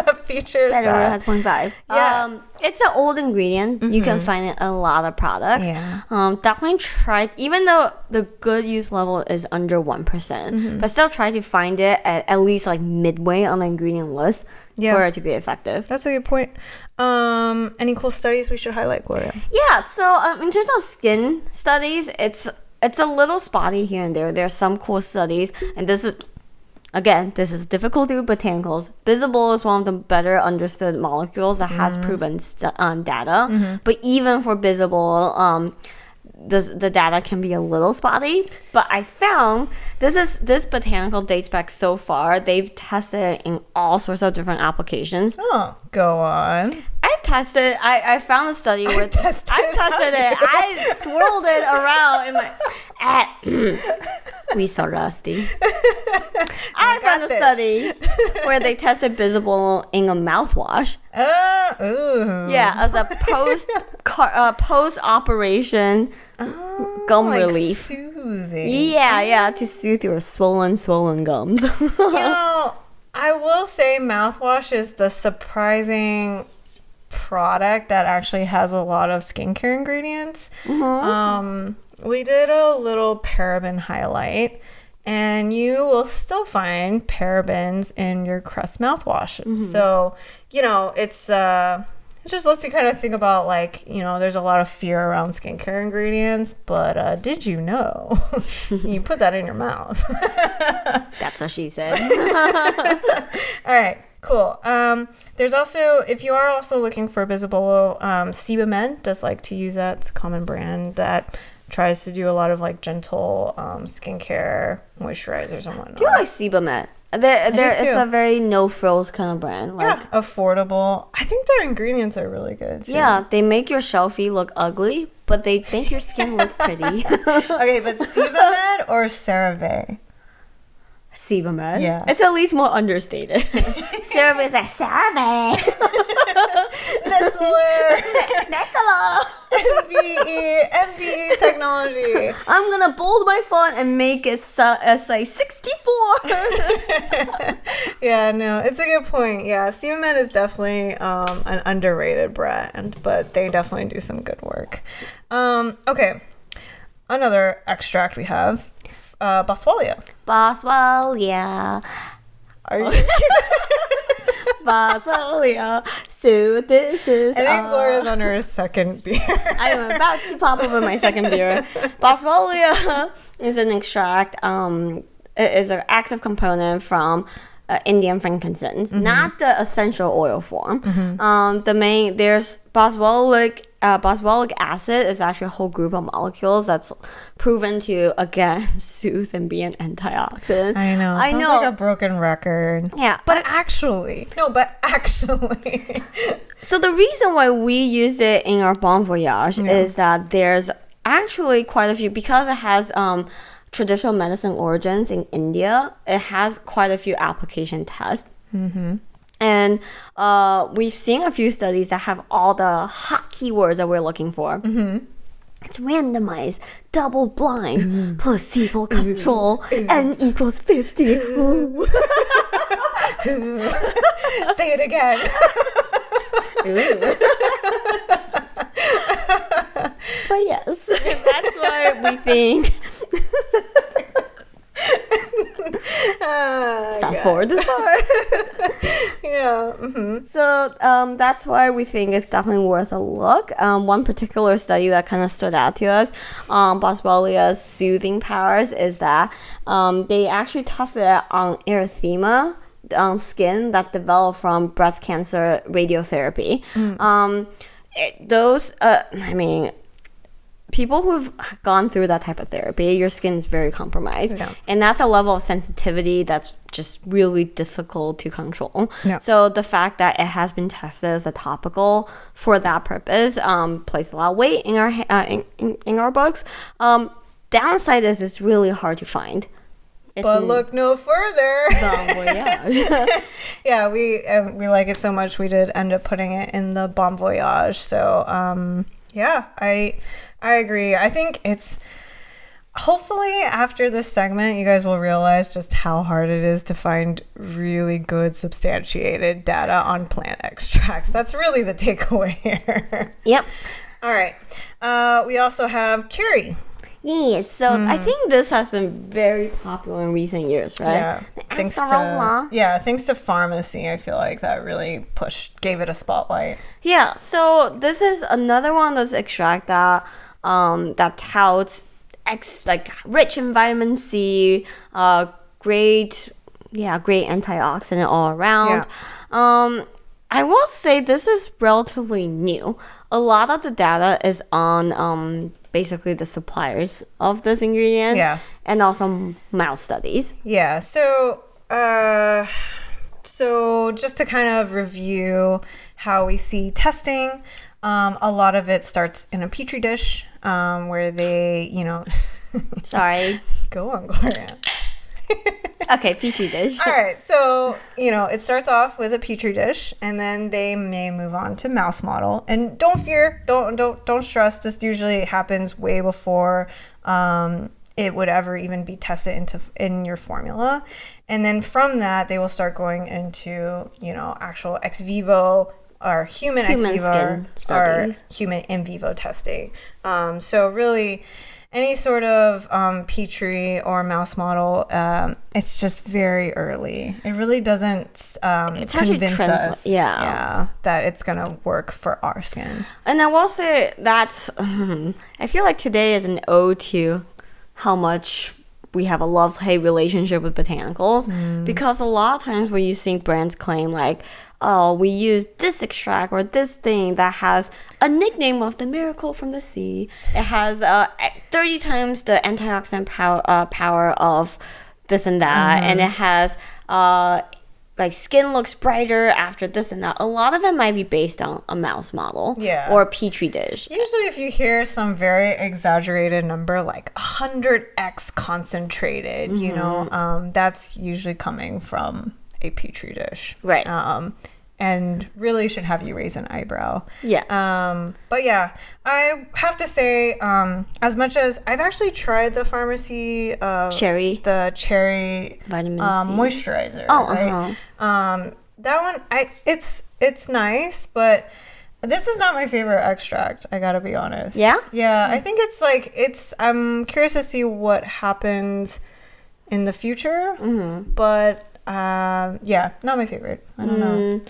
that features Better Oil has 0.5. Yeah. It's an old ingredient. You can find it in a lot of products. Yeah. Definitely try, even though the good use level is under 1%, but still try to find it at least like midway on the ingredient list for it to be effective. That's a good point. Any cool studies we should highlight, Gloria? Yeah, so in terms of skin studies, it's a little spotty here and there. There are some cool studies, and this is difficult to do botanicals. Bisabolol is one of the better understood molecules that has proven data. But even for Bisabolol, the data can be a little spotty. But I found this botanical dates back so far. They've tested it in all sorts of different applications. Oh, go on. I've tested. I found a study where I've tested it. I swirled it around in my. We so rusty. I found a study where they tested Bisabolol in a mouthwash. Ooh. Yeah, as a post operation gum like relief. Soothing. Yeah, to soothe your swollen gums. I will say mouthwash is the surprising product that actually has a lot of skincare ingredients. We did a little paraben highlight, and you will still find parabens in your Crest mouthwash. So, it just lets you kind of think about, like, there's a lot of fear around skincare ingredients, but did you know you put that in your mouth? That's what she said. All right. Cool. There's also, if you are also looking for Bisabolol, Silymarin does like to use that. It's a common brand that tries to do a lot of like gentle skincare moisturizers and whatnot. Do you like Silymarin? It's a very no frills kind of brand. Like, yeah, affordable. I think their ingredients are really good too. Yeah, they make your shelfie look ugly, but they make your skin look pretty. Okay, but Silymarin or CeraVe? Silymarin. Yeah. It's at least more understated. CeraVe is like, CeraVe. Nestle. MBE technology. I'm going to bold my font and make it size 64. Yeah, no, it's a good point. Yeah, Silymarin is definitely an underrated brand, but they definitely do some good work. Okay, another extract we have. Boswellia. Are you? Boswellia. So this is. I think Gloria's on her second beer. I'm about to pop open my second beer. Boswellia is an extract. It is an active component from Indian frankincense, not the essential oil form. There's boswellic acid is actually a whole group of molecules that's proven to, again, soothe and be an antioxidant. I know. Sounds like a broken record. Yeah. But actually. So the reason why we used it in our Bon Voyage is that there's actually quite a few, because it has traditional medicine origins in India, it has quite a few application tests. And we've seen a few studies that have all the hot keywords that we're looking for. It's randomized, double blind, placebo control, N equals 50. Say it again. But yes, that's why we think. Let's fast forward this part. Yeah. So that's why we think it's definitely worth a look. One particular study that kind of stood out to us, Boswellia's soothing powers, is that they actually tested it on erythema on skin that developed from breast cancer radiotherapy. People who've gone through that type of therapy, your skin is very compromised. Yeah. And that's a level of sensitivity that's just really difficult to control. Yeah. So the fact that it has been tested as a topical for that purpose places a lot of weight in our in our books. Downside is it's really hard to find. But look no further. Bon Voyage. Yeah, we like it so much we did end up putting it in the Bon Voyage. So Yeah, I agree. I think it's hopefully after this segment, you guys will realize just how hard it is to find really good substantiated data on plant extracts. That's really the takeaway here. Yep. All right. We also have cherry. Yes, so I think this has been very popular in recent years, right? Yeah. Thanks to pharmacy, I feel like that really gave it a spotlight. Yeah, so this is another one of those extract that touts rich in vitamin C, great antioxidant all around. Yeah. I will say this is relatively new. A lot of the data is on basically the suppliers of this ingredient, and also mouse studies. Yeah. So just to kind of review how we see testing, a lot of it starts in a petri dish, where they, Sorry. Go on, Gloria. Okay, petri dish. All right, so it starts off with a petri dish, and then they may move on to mouse model. And don't fear, don't stress. This usually happens way before it would ever even be tested in your formula. And then from that, they will start going into actual ex vivo or human ex vivo or human in vivo testing. So really, any sort of petri or mouse model, it's just very early. It really doesn't convince us that it's going to work for our skin. And I will say that I feel like today is an ode to how much we have a love-hate relationship with botanicals, because a lot of times when you see brands claim like, oh, we use this extract or this thing that has a nickname of the miracle from the sea. It has 30 times the antioxidant power of this and that, and it has skin looks brighter after this and that. A lot of it might be based on a mouse model or a petri dish. Usually if you hear some very exaggerated number like 100x concentrated, that's usually coming from a petri dish. Right. And really should have you raise an eyebrow. Yeah. But yeah, I have to say, as much as I've actually tried the pharmacy cherry vitamin C moisturizer. Oh, right? That one, it's nice, but this is not my favorite extract. I gotta be honest. Yeah. Yeah, I think I'm curious to see what happens in the future, but. Not my favorite. I don't know.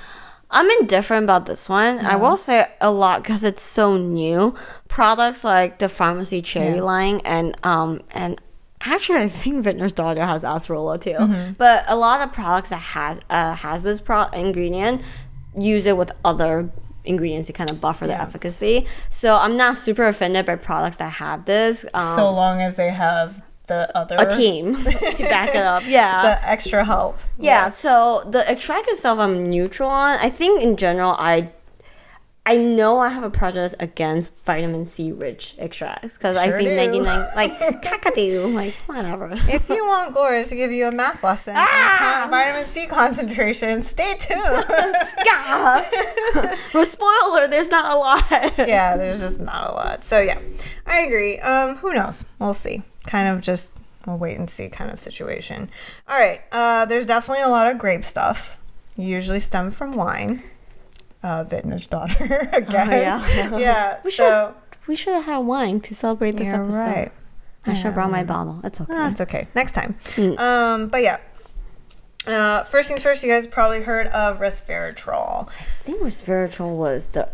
I'm indifferent about this one. I will say a lot because it's so new. Products like the pharmacy cherry line and actually I think Vintner's daughter has acerola too. But a lot of products that has this ingredient use it with other ingredients to kind of buffer the efficacy. So I'm not super offended by products that have this. So long as they have a team to back it up. Yeah. The extra help. Yeah, so the extract itself I'm neutral on. I think in general I know I have a prejudice against vitamin C rich extracts because I think 99 kakadu, whatever. If you want Gloria to give you a math lesson on vitamin C concentration, stay tuned. Well, spoiler, there's not a lot. Yeah, there's just not a lot. So yeah, I agree. Who knows? We'll see. Kind of just a wait and see kind of situation. All right. There's definitely a lot of grape stuff. Usually stem from wine. Vintner's daughter again. Yeah. We should have had wine to celebrate this episode. Right. I should have brought my bottle. It's okay. That's okay. Next time. But yeah. First things first, you guys probably heard of resveratrol. I think resveratrol was the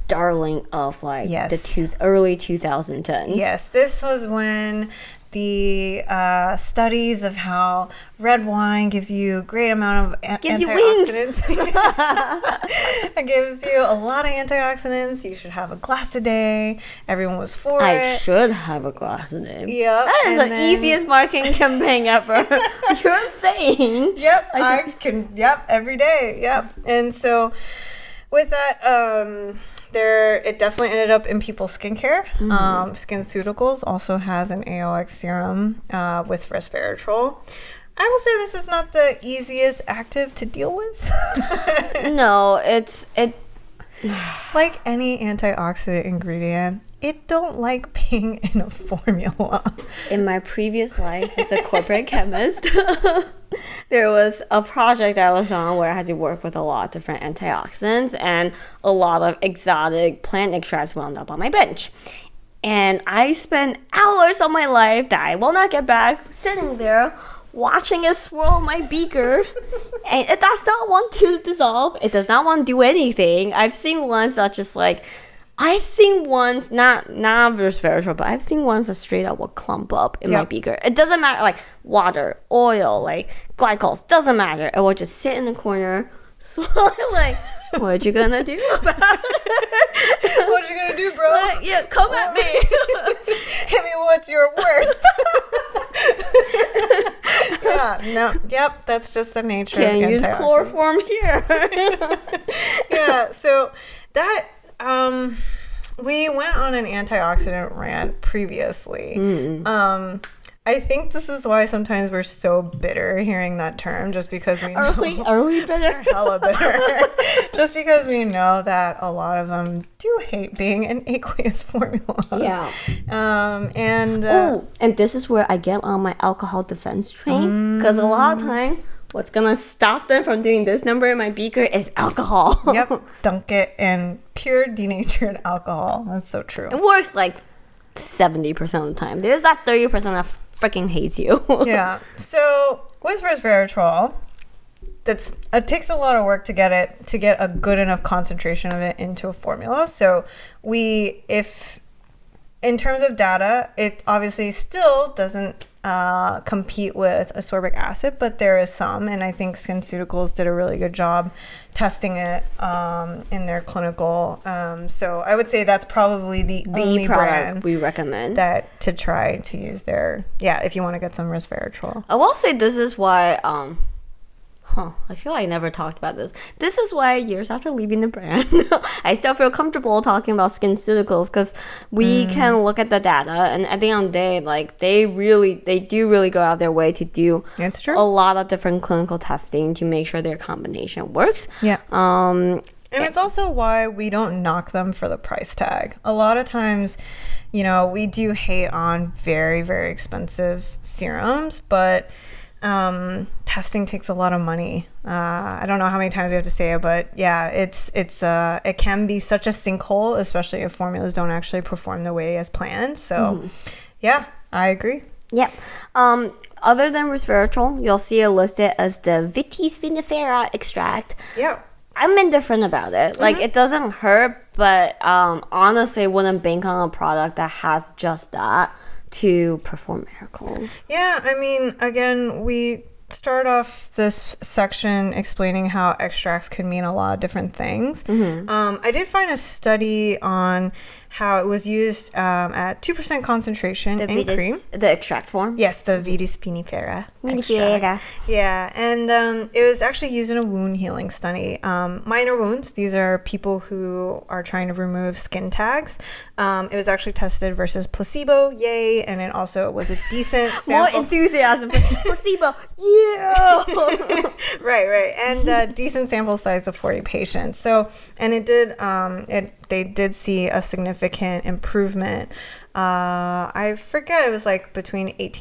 darling of the early 2010s. Yes, this was when the studies of how red wine gives you a great amount of antioxidants. It gives you a lot of antioxidants. You should have a glass a day. Everyone was for it. I should have a glass a day. Yep. That is the easiest marketing campaign ever. You're insane. Yep. Every day. Yep. And so with that, it definitely ended up in people's skincare. SkinCeuticals also has an AOX serum with resveratrol. I will say this is not the easiest active to deal with. No, Like any antioxidant ingredient, it don't like being in a formula. In my previous life as a corporate chemist, there was a project I was on where I had to work with a lot of different antioxidants, and a lot of exotic plant extracts wound up on my bench. And I spent hours of my life that I will not get back sitting there watching it swirl my beaker, and it does not want to dissolve. It does not want to do anything. I've seen ones that just like, I've seen ones, not resveratrol, but I've seen ones that straight up will clump up in my beaker. It doesn't matter, like water, oil, like glycols, doesn't matter. It will just sit in the corner, swirl like, what you gonna do about it? What you gonna do, bro? Like, yeah, come at me. Hit me with your worst. Yep, that's just the nature of antioxidants. Can't use chloroform here. Yeah, so that we went on an antioxidant rant previously. I think this is why sometimes we're so bitter hearing that term, just because we know Are we bitter? hella bitter. Just because we know that a lot of them do hate being in aqueous formulas. Yeah. And this is where I get on my alcohol defense train, because a lot of time, what's gonna stop them from doing this number in my beaker is alcohol. Yep, dunk it in pure denatured alcohol. That's so true. It works like 70% of the time. There's that 30% that freaking hates you. Yeah. So with resveratrol, it takes a lot of work to get a good enough concentration of it into a formula. So if in terms of data, it obviously still doesn't compete with ascorbic acid, but there is some, and I think SkinCeuticals did a really good job testing it in their clinical. So I would say that's probably the only brand we recommend that to try to use if you want to get some resveratrol. I will say this is why I feel like I never talked about this. This is why years after leaving the brand, I still feel comfortable talking about SkinCeuticals, because we can look at the data, and at the end of the day, like they do really go out their way to do a lot of different clinical testing to make sure their combination works. Yeah. And it's also why we don't knock them for the price tag. A lot of times, we do hate on very, very expensive serums, but testing takes a lot of money. I don't know how many times we have to say it, but yeah, it can be such a sinkhole, especially if formulas don't actually perform the way as planned. So yeah, I agree. Yep. Other than resveratrol, you'll see it listed as the Vitis vinifera extract. Yeah. I'm indifferent about it. Like, it doesn't hurt, but honestly, I wouldn't bank on a product that has just that to perform miracles. Yeah, I mean, again, we start off this section explaining how extracts can mean a lot of different things. I did find a study on how it was used at 2% concentration in cream. The extract form? Yes, the Vitis vinifera extract. Yeah, and it was actually used in a wound healing study. Minor wounds, these are people who are trying to remove skin tags. It was actually tested versus placebo, yay, and it also was a decent sample. More enthusiasm for placebo, yeah! Right, and decent sample size of 40 patients. So, and it did, they did see a significant improvement. I forget, it was like between 8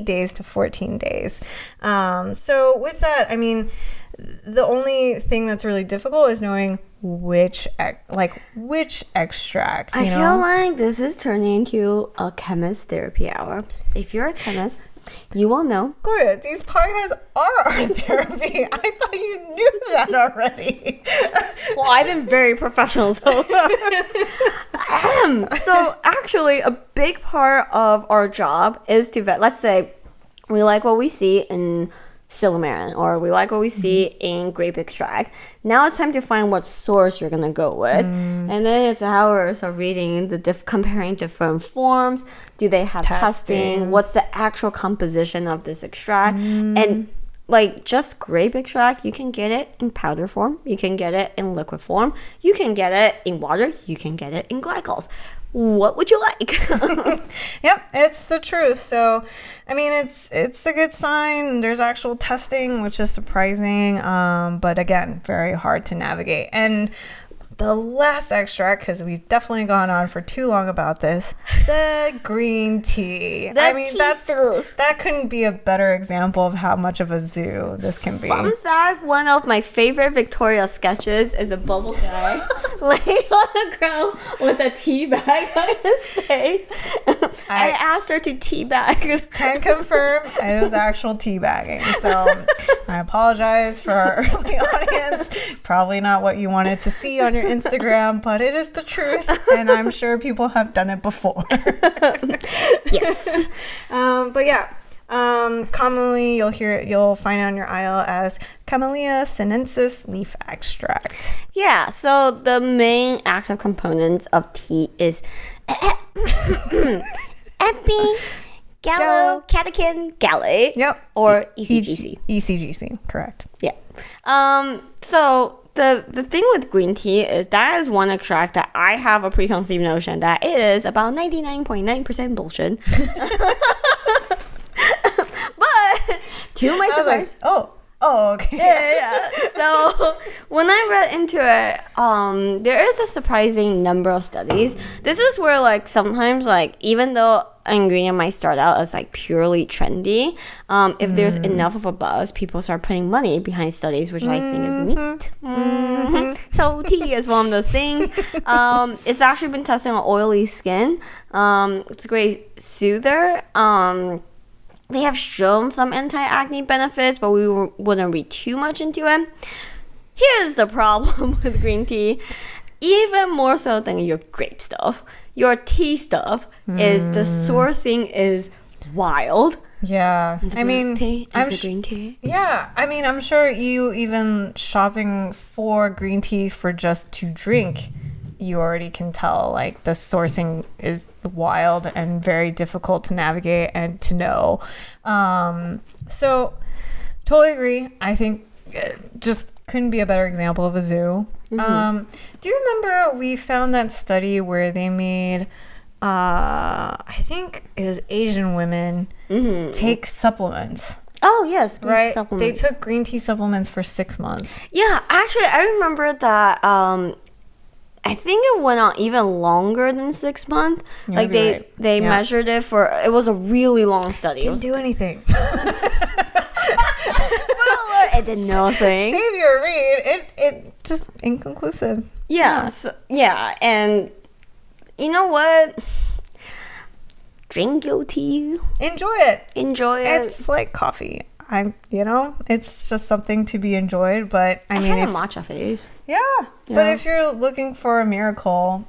days to 14 days. So with that, I mean, the only thing that's really difficult is knowing which extract. I feel like this is turning into a chemist therapy hour. If you're a chemist, you will know. Gloria, these podcasts are our therapy. I thought you knew that already. Well, I've been very professional, so I am. So actually, a big part of our job is to let's say we like what we see in Silymarin, or we like what we see in grape extract. Now it's time to find what source you're gonna go with, and then it's hours of reading comparing different forms. Do they have testing? What's the actual composition of this extract? And like just grape extract, you can get it in powder form, you can get it in liquid form, you can get it in water, you can get it in glycols. what would you like? Yep, it's the truth. So, I mean, it's a good sign. There's actual testing, which is surprising, but again, very hard to navigate. And the last extract, because we've definitely gone on for too long about this, the green tea. That couldn't be a better example of how much of a zoo this can be. Fun fact, one of my favorite Victoria sketches is a bubble guy laying on the ground with a tea bag on his face. I asked her to tea bag. Can confirm it was actual tea bagging. So I apologize for our early audience. Probably not what you wanted to see on your Instagram, but it is the truth, and I'm sure people have done it before. Yes. But yeah, commonly you'll find it on your aisle as Camellia sinensis leaf extract. Yeah, so the main active components of tea is epi, gallo-catechin gallate. Yep. Or ECGC. ECGC, correct. Yeah. So the thing with green tea is that is one extract that I have a preconceived notion that it is about 99.9% bullshit. But to my surprise, okay. yeah. So when I read into it, there is a surprising number of studies. This is where like sometimes like even though an ingredient might start out as like purely trendy, if there's enough of a buzz, people start putting money behind studies, which I think is neat. So tea is one of those things. It's actually been tested on oily skin. It's a great soother. They have shown some anti-acne benefits, but we wouldn't read too much into it. Here's the problem with green tea. Even more so than your grape stuff, your tea stuff is the sourcing is wild. Yeah. Green tea. Yeah. I mean, I'm sure you even shopping for green tea for just to drink, you already can tell like the sourcing is wild and very difficult to navigate and to know. So totally agree. I think it just couldn't be a better example of a zoo. Do you remember we found that study where they made I think it was Asian women take supplements? Oh yes, right. Supplements. They took green tea supplements for 6 months. Yeah, actually, I remember that. I think it went on even longer than 6 months. You're like they measured it for. It was a really long study. Didn't do anything. It did nothing. Save your read. It just inconclusive. Yeah. So, yeah, and you know what? Drink your tea. Enjoy it. It's like coffee. It's just something to be enjoyed. But I mean, had a matcha phase. Yeah. But if you're looking for a miracle,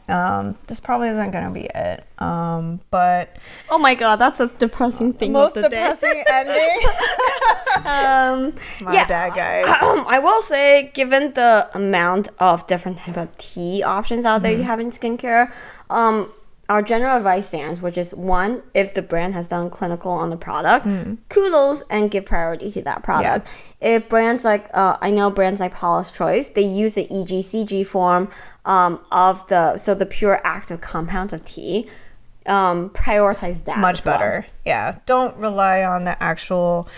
this probably isn't going to be it. But oh my god, that's a depressing thing. Most depressing ending. My bad, guys. I will say, given the amount of different type of tea options out there you have in skincare, our general advice stands, which is 1, if the brand has done clinical on the product, kudos and give priority to that product. Yeah. If brands like, I know brands like Paula's Choice, they use the EGCG form of the pure active compounds of tea. Prioritize that much better. Yeah, don't rely on the actual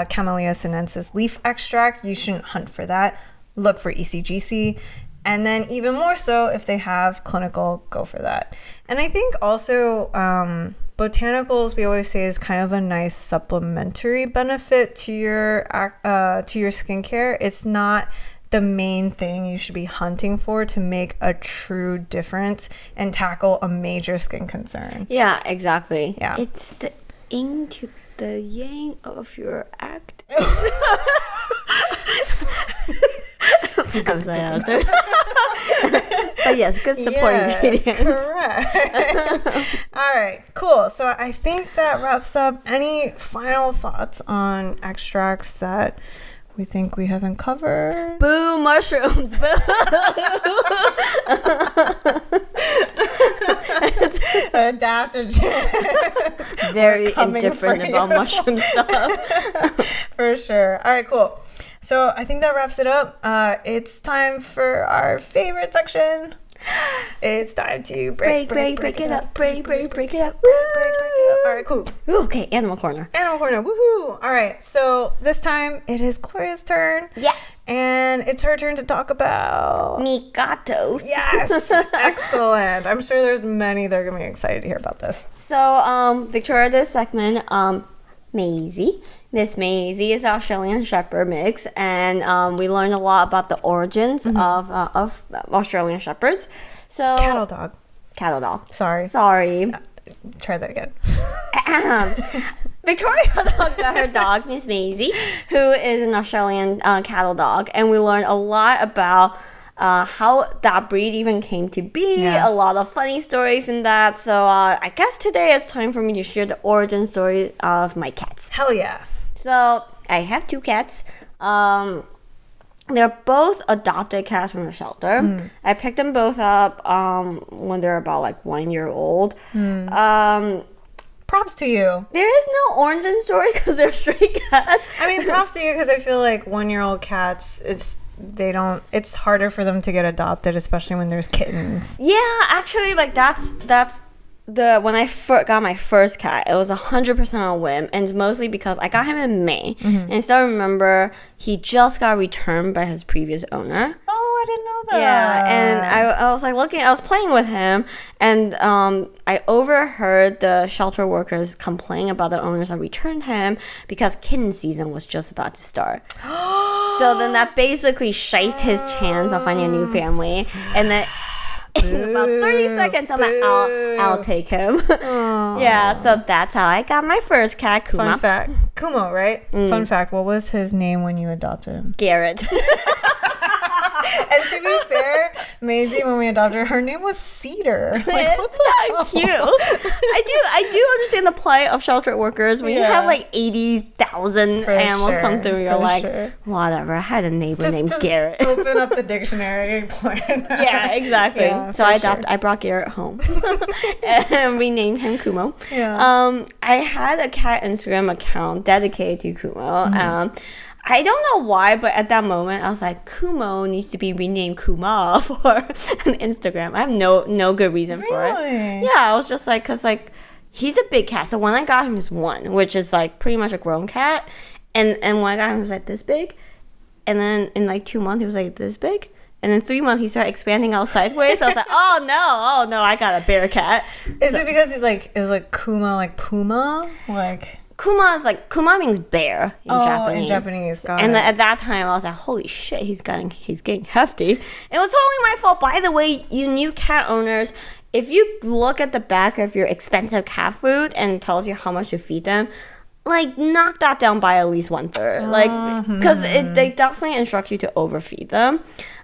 Camellia sinensis leaf extract. You shouldn't hunt for that. Look for ECGC. And then even more so, if they have clinical, go for that. And I think also Botanicals, we always say, is kind of a nice supplementary benefit to your skincare. It's not the main thing you should be hunting for to make a true difference and tackle a major skin concern. Yeah, exactly. Yeah. It's the yin to the yang of your act. I'm sorry, out there. But yes, good support ingredients. Correct. All right, cool. So I think that wraps up. Any final thoughts on extracts that we think we haven't covered? Boo, mushrooms. Boo. Adaptogen. Very indifferent about mushroom stuff. For sure. All right, cool. So I think that wraps it up. It's time for our favorite section. It's time to Break it up. Break it up. All right, cool. Ooh, okay, animal corner. Woohoo! All right, so this time it is Gloria's turn. Yeah. And it's her turn to talk about Mi gatos. Yes, excellent. I'm sure there's many that are gonna be excited to hear about this. So, Victoria did a segment, Meejee. Miss Meejee is Australian Shepherd mix, and we learned a lot about the origins of Australian Shepherds. So Cattle dog. Sorry. Try that again. Victoria talked about her dog, Miss Meejee, who is an Australian cattle dog, and we learned a lot about how that breed even came to be, a lot of funny stories in that. So I guess today it's time for me to share the origin story of my cats. Hell yeah. So I have 2 cats. They're both adopted cats from the shelter. I picked them both up when they're about like 1 year old. Props to you. There is no origin story because they're stray cats. I mean, props to you because I feel like 1-year-old cats, it's harder for them to get adopted, especially when there's kittens. Yeah, actually, like that's when I got my first cat, it was 100% on a whim, and it's mostly because I got him in May, and I still remember he just got returned by his previous owner. Oh, I didn't know that. Yeah, and I was like I was playing with him, and I overheard the shelter workers complain about the owners that returned him because kitten season was just about to start. So then that basically shiced his chance of finding a new family, and then in about 30 seconds, I'm like, I'll take him. Yeah, so that's how I got my first cat, Kuma. Fun fact. Kumo, right? Fun fact. What was his name when you adopted him? Garrett. And to be fair, Meejee, when we adopted her name was Cedar. Like, what the hell? Cute. I do understand the plight of shelter workers. When you have like 80,000 animals come through, you're like, whatever. I had a neighbor named Garrett. Open up the dictionary. Yeah, exactly. Yeah, so I brought Garrett home and renamed him Kumo. Yeah. I had a cat Instagram account dedicated to Kumo. I don't know why, but at that moment, I was like, Kumo needs to be renamed Kuma for an Instagram. I have no good reason for it. Yeah, I was just like, because like, he's a big cat. So when I got him, he's 1, which is like pretty much a grown cat. And when I got him, he was like this big. And then in like 2 months, he was like this big. And in 3 months, he started expanding out sideways. So I was like, oh no, I got a bear cat. Is it because it was like Kuma, like Puma? Like... Kuma means bear in Japanese. In Japanese, got and it. At that time, I was like, holy shit, he's getting hefty. It was totally my fault. By the way, you new cat owners, if you look at the back of your expensive cat food and it tells you how much to feed them, like, knock that down by at least 1/3. Like, because they definitely instruct you to overfeed them.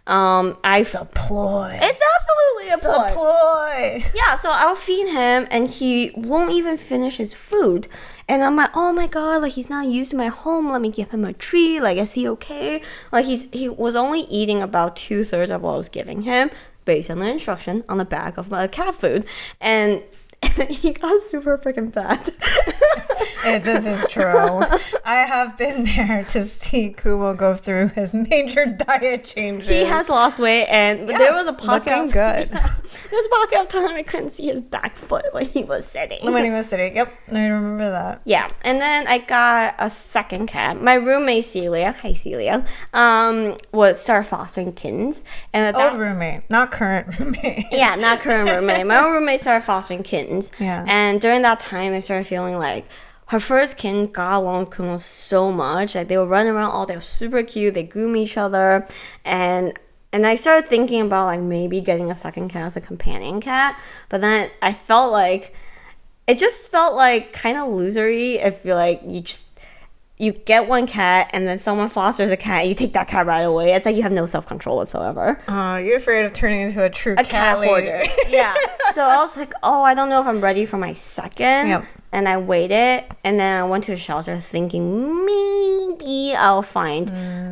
It's a ploy. It's absolutely a ploy. It's a ploy. Yeah, so I'll feed him and he won't even finish his food. And I'm like, oh my god, like he's not used to my home. Let me give him a treat. Like, is he okay? Like he was only eating about 2/3 of what I was giving him based on the instruction on the back of my cat food. And he got super freaking fat. This is true. I have been there to see Kumo go through his major diet changes. He has lost weight, and there was a pocket. Looking good. There was a pocket of time I couldn't see his back foot when he was sitting. Yep, I remember that. Yeah, and then I got a second cat. My roommate Celia, hi Celia, started fostering kittens. And old roommate, not current roommate. Yeah, not current roommate. My old roommate started fostering kittens. Yeah. And during that time, I started feeling like her first kitten got along with Kumo so much. Like, they would run around all day. They were super cute. They groom each other. And I started thinking about, like, maybe getting a second cat as a companion cat. But then I felt like, it just felt like kind of losery if you're like, you get one cat and then someone fosters a cat and you take that cat right away. It's like you have no self-control whatsoever. You're afraid of turning into a true cat hoarder. Yeah. So I was like, I don't know if I'm ready for my second. Yep. And I waited, and then I went to a shelter thinking maybe I'll find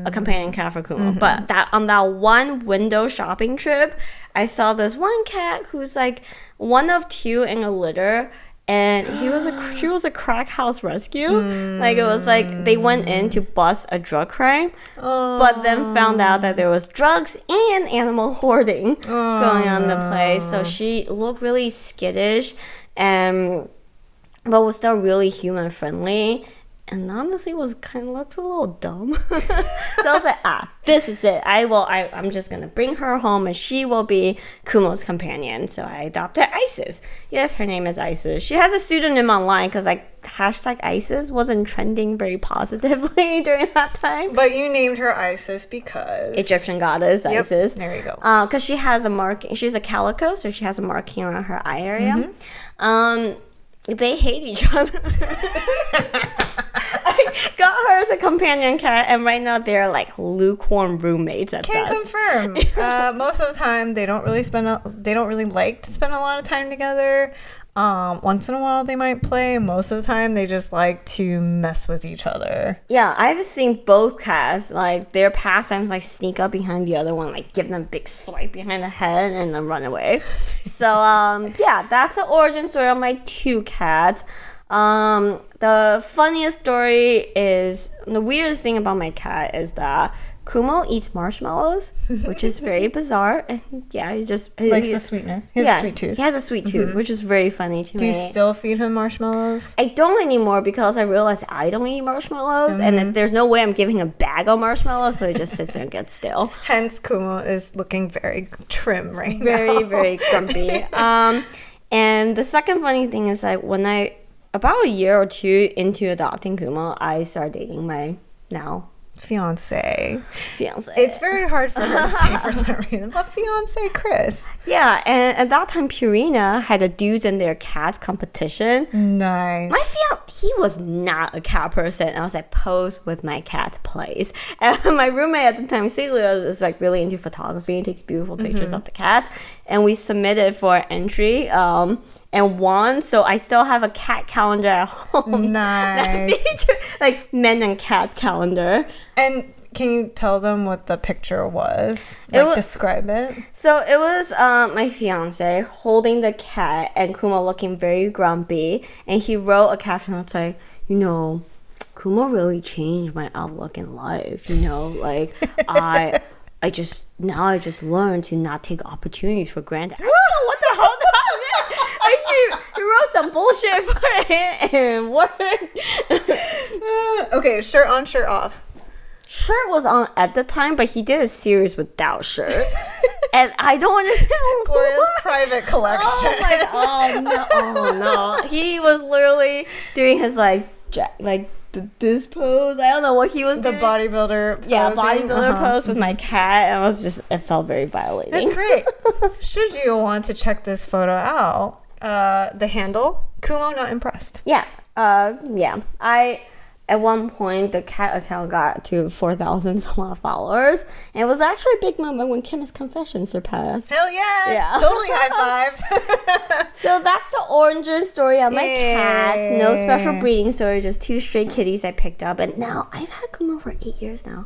a companion cat for Kumo. But on that one window shopping trip, I saw this one cat who's like one of 2 in a litter. and she was a crack house rescue. Like it was like they went in to bust a drug crime, but then found out that there was drugs and animal hoarding going on in the place. So she looked really skittish, but was still really human friendly. And honestly, looks a little dumb. So I was like, this is it. I'm just gonna bring her home, and she will be Kumo's companion. So I adopted Isis. Yes, her name is Isis. She has a pseudonym online because hashtag Isis wasn't trending very positively during that time. But you named her Isis because Egyptian goddess Isis. There you go. Because she has a marking. She's a calico, so she has a marking around her eye area. They hate each other. I got her as a companion cat, and right now they're like lukewarm roommates at Can best. confirm. Most of the time, they don't really like to spend a lot of time together. Once in a while they might play. Most of the time they just like to mess with each other. Yeah, I've seen both cats, like their pastimes, like sneak up behind the other one, like give them a big swipe behind the head and then run away. So yeah, that's the origin story of my two cats. The funniest story is, the weirdest thing about my cat is that Kumo eats marshmallows, which is very bizarre. And yeah, he just likes the sweetness. He has a sweet tooth. He has a sweet tooth, which is very funny to me. Do you still feed him marshmallows? I don't anymore because I realized I don't eat marshmallows, and that there's no way I'm giving a bag of marshmallows, so he just sits there and gets still. Hence, Kumo is looking very trim right now. Very, very grumpy. And the second funny thing is about a year or two into adopting Kumo, I started dating my now fiance. It's very hard for her to say for some reason, but fiance Chris. Yeah, and at that time, Purina had a dudes and their cats competition. Nice. My he was not a cat person. I was like, pose with my cat, please. And my roommate at the time, Celia, was like really into photography and takes beautiful pictures of the cats. And we submitted for entry. And won, so I still have a cat calendar at home. Nice. That features, like, men and cats calendar. And can you tell them what the picture was? Describe it. So it was my fiance holding the cat and Kumo looking very grumpy. And he wrote a caption that's like, Kumo really changed my outlook in life. Like, I just learned to not take opportunities for granted. I don't know what the hell that meant. You wrote some bullshit for it and worked. Okay, shirt on, shirt off. Shirt was on at the time, but he did a series without shirt. And I don't understand. Gloria's private collection. Oh no. He was literally doing his this pose. I don't know what he was doing. The bodybuilder pose. Yeah, bodybuilder pose with my cat. And it felt very violating. That's great. Should you want to check this photo out, the handle, Kumo not impressed. Yeah. At one point, the cat account got to 4,000 some odd followers. And it was actually a big moment when Chemist Confession surpassed. Hell yeah. Yeah. Totally high fives. So that's the origin story of my cats. No special breeding story, just two stray kitties I picked up. And now I've had Kumo for 8 years now.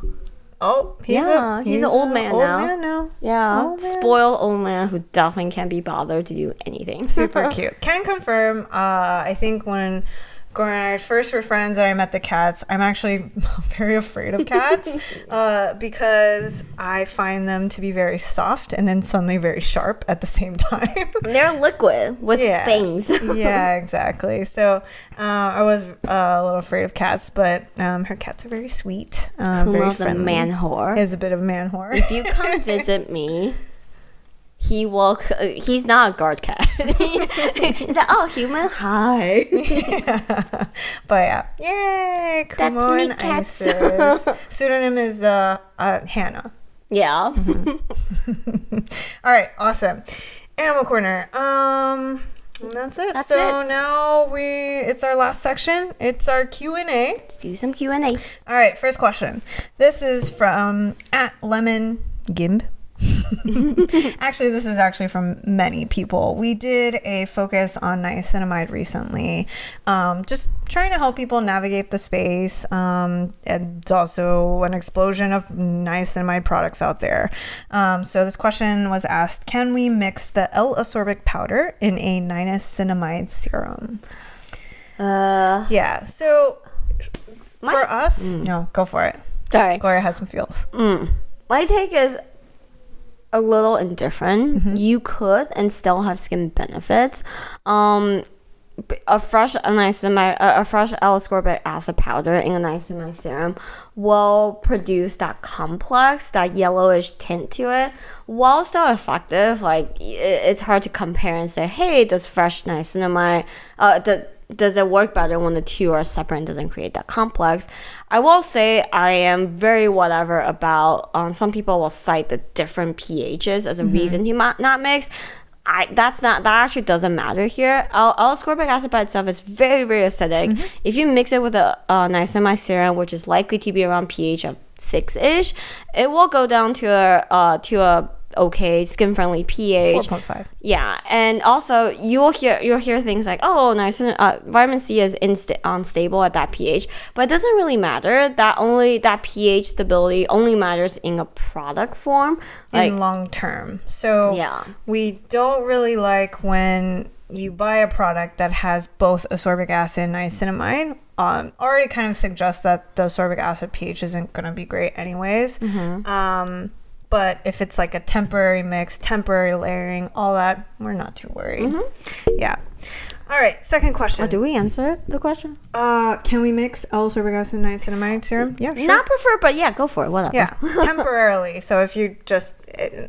Oh, he's an old man now. Yeah, old man. Spoiled old man who definitely can't be bothered to do anything. Super cute. Can confirm, I think when Gloria and I first were friends and I met the cats, I'm actually very afraid of cats because I find them to be very soft and then suddenly very sharp at the same time. They're liquid with fangs. Yeah, exactly. So I was a little afraid of cats, but her cats are very sweet. Very friendly. A man whore. He's a bit of a man whore. If you come visit me, he's not a guard cat. He's like, human, hi. Yeah. But yeah, yay, Kumo and Isis. Pseudonym is Hannah. Yeah. All right, awesome. Animal Corner. That's it. Now it's our last section. It's our Q&A. Let's do some Q&A. All right, first question. This is from @LemonGimb. Actually, this is actually from many people. We did a focus on niacinamide recently, just trying to help people navigate the space. And also an explosion of niacinamide products out there. So this question was asked, can we mix the L-ascorbic powder in a niacinamide serum? Yeah, so for us, no, go for it. Sorry. Gloria has some feels. My take is a little indifferent. You could and still have skin benefits. A fresh L-ascorbic acid powder in a niacinamide serum will produce that complex, that yellowish tint to it. While still effective, like it's hard to compare and say, hey, does fresh niacinamide, does it work better when the two are separate and doesn't create that complex? I will say I am very whatever about, some people will cite the different pHs as a reason to not mix. That actually doesn't matter here. L-ascorbic acid by itself is very, very acidic. If you mix it with a niacinamide serum, which is likely to be around pH of 6-ish, it will go down to a okay skin friendly pH 4.5. Yeah, and also you'll hear things like, oh, vitamin C is unstable at that pH, but it doesn't really matter. That pH stability only matters in a product form, like in long term. So we don't really like when you buy a product that has both ascorbic acid and niacinamide. Already kind of suggests that the ascorbic acid pH isn't going to be great anyways. But if it's like a temporary mix, temporary layering, all that, we're not too worried. Yeah. All right. Second question. do we answer the question? Can we mix L-ascorbic acid and niacinamide serum? Yeah, sure. Not prefer, but yeah, go for it. Whatever. Yeah, temporarily. So if you just,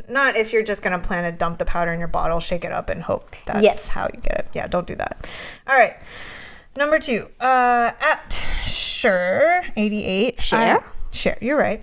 not if you're just going to plan to dump the powder in your bottle, shake it up and hope that's how you get it. Yeah, don't do that. All right. Number 2, at Share88. Share, you're right.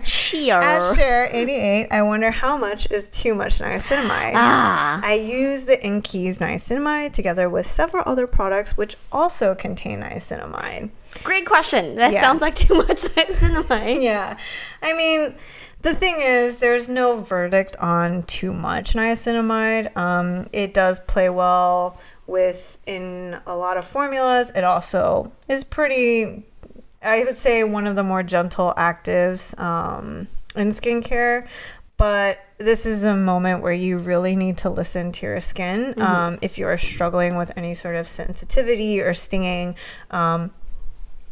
Share. At Share88, I wonder how much is too much niacinamide. I use the Inkeys niacinamide together with several other products which also contain niacinamide. Great question. That sounds like too much niacinamide. Yeah. I mean, the thing is, there's no verdict on too much niacinamide. It does play well in a lot of formulas. It also is pretty, I would say, one of the more gentle actives in skincare. But this is a moment where you really need to listen to your skin. If you're struggling with any sort of sensitivity or stinging,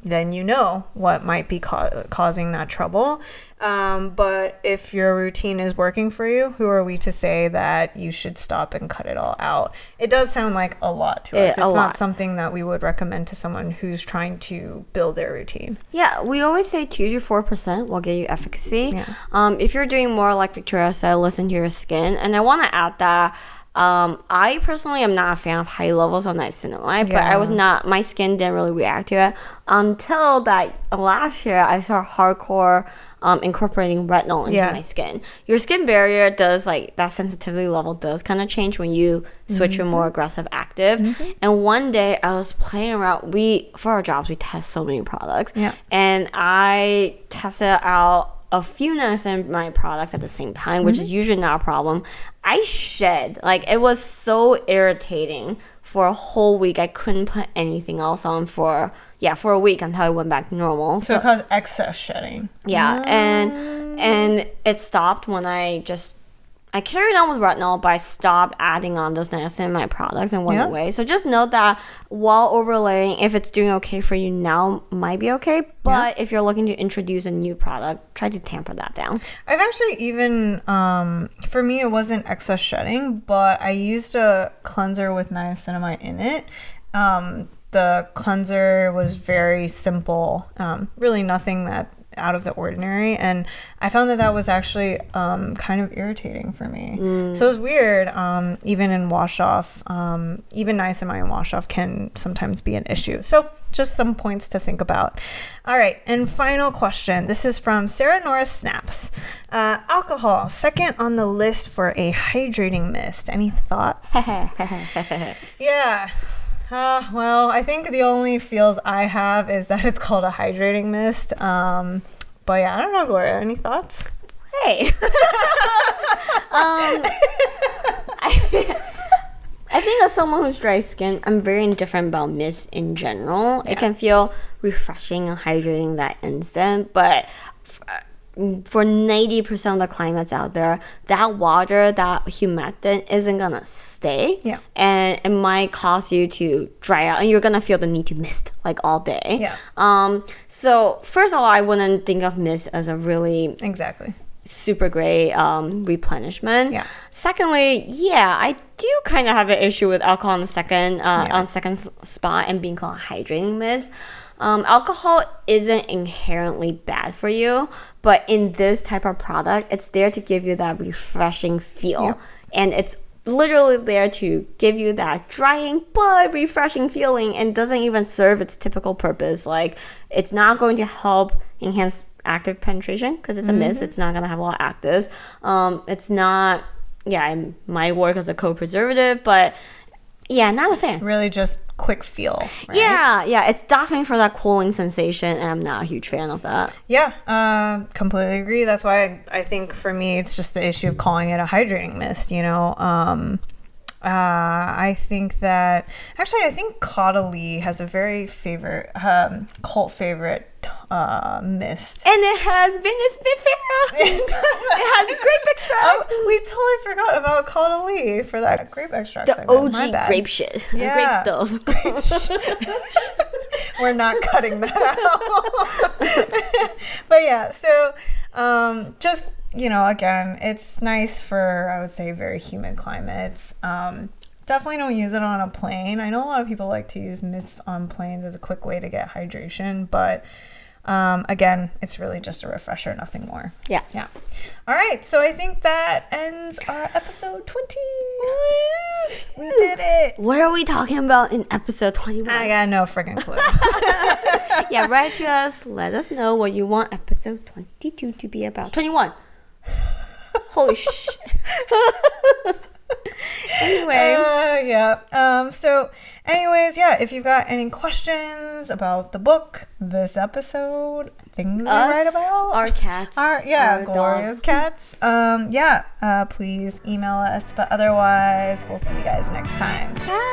then you know what might be causing that trouble. But if your routine is working for you, who are we to say that you should stop and cut it all out? It does sound like a lot to us. It's not something that we would recommend to someone who's trying to build their routine. Yeah, we always say 2 to 4% will get you efficacy. If you're doing more like Victoria said, listen to your skin. And I want to add that I personally am not a fan of high levels of niacinamide, but my skin didn't really react to it until that last year I started hardcore incorporating retinol into my skin. Your skin barrier does, like, that sensitivity level does kind of change when you switch to more aggressive active. And one day I was playing around. For our jobs, we test so many products. And I tested out a few niacinamide products at the same time, which is usually not a problem. I shed. Like, it was so irritating for a whole week. I couldn't put anything else on for a week until I went back to normal. So it caused excess shedding. Yeah, and it stopped when I carried on with retinol, but I stopped adding on those niacinamide products and went away. So just note that while overlaying, if it's doing okay for you now, might be okay. But if you're looking to introduce a new product, try to tamper that down. I've actually even, for me, it wasn't excess shedding, but I used a cleanser with niacinamide in it. The cleanser was very simple, really nothing that out of the ordinary, and I found that was actually kind of irritating for me. So it was weird. Even in wash off, even niacinamide in wash off can sometimes be an issue. So just some points to think about. All right, and final question. This is from Sarah Nora Snaps. Alcohol, second on the list for a hydrating mist. Any thoughts? Yeah. Well, I think the only feels I have is that it's called a hydrating mist. But yeah, I don't know, Gloria. Any thoughts? Hey. I think as someone who's dry skin, I'm very indifferent about mist in general. It can feel refreshing and hydrating that instant, but for 90% of the climates out there, that water, that humectant isn't gonna stay. Yeah. And it might cause you to dry out and you're gonna feel the need to mist like all day. Yeah. So first of all, I wouldn't think of mist as a really Exactly. super great replenishment. Yeah. Secondly, I do kind of have an issue with alcohol on second spot and being called hydrating mist. Alcohol isn't inherently bad for you, but in this type of product, it's there to give you that refreshing feel, and it's literally there to give you that drying but refreshing feeling, and doesn't even serve its typical purpose. Like, it's not going to help enhance active penetration because it's a mist. It's not going to have a lot of actives. It's not, it might work as a co-preservative, but not a fan. It's really just quick feel, right? Yeah, it's definitely for that cooling sensation, and I'm not a huge fan of that. Yeah, completely agree. That's why I think for me, it's just the issue of calling it a hydrating mist, you know? I think that, actually, I think Caudalie has a very cult favorite mist. And it has Vintner. It has grape extract. We totally forgot about Caudalie for that grape extract The segment. OG grape shit. Yeah. Grape stuff. We're not cutting that out. But yeah, so just, you know, again, it's nice for, I would say, very humid climates. Definitely don't use it on a plane. I know a lot of people like to use mists on planes as a quick way to get hydration, but again, it's really just a refresher, nothing more. Yeah. All right, so I think that ends our episode 20. We did it. What are we talking about in episode 21? I got no freaking clue. Write to us. Let us know what you want episode 22 to be about. 21. Holy shit. Anyway. So anyways, if you've got any questions about the book, this episode, things we write about, our cats, our Gloria's cats, please email us. But otherwise, we'll see you guys next time. Bye.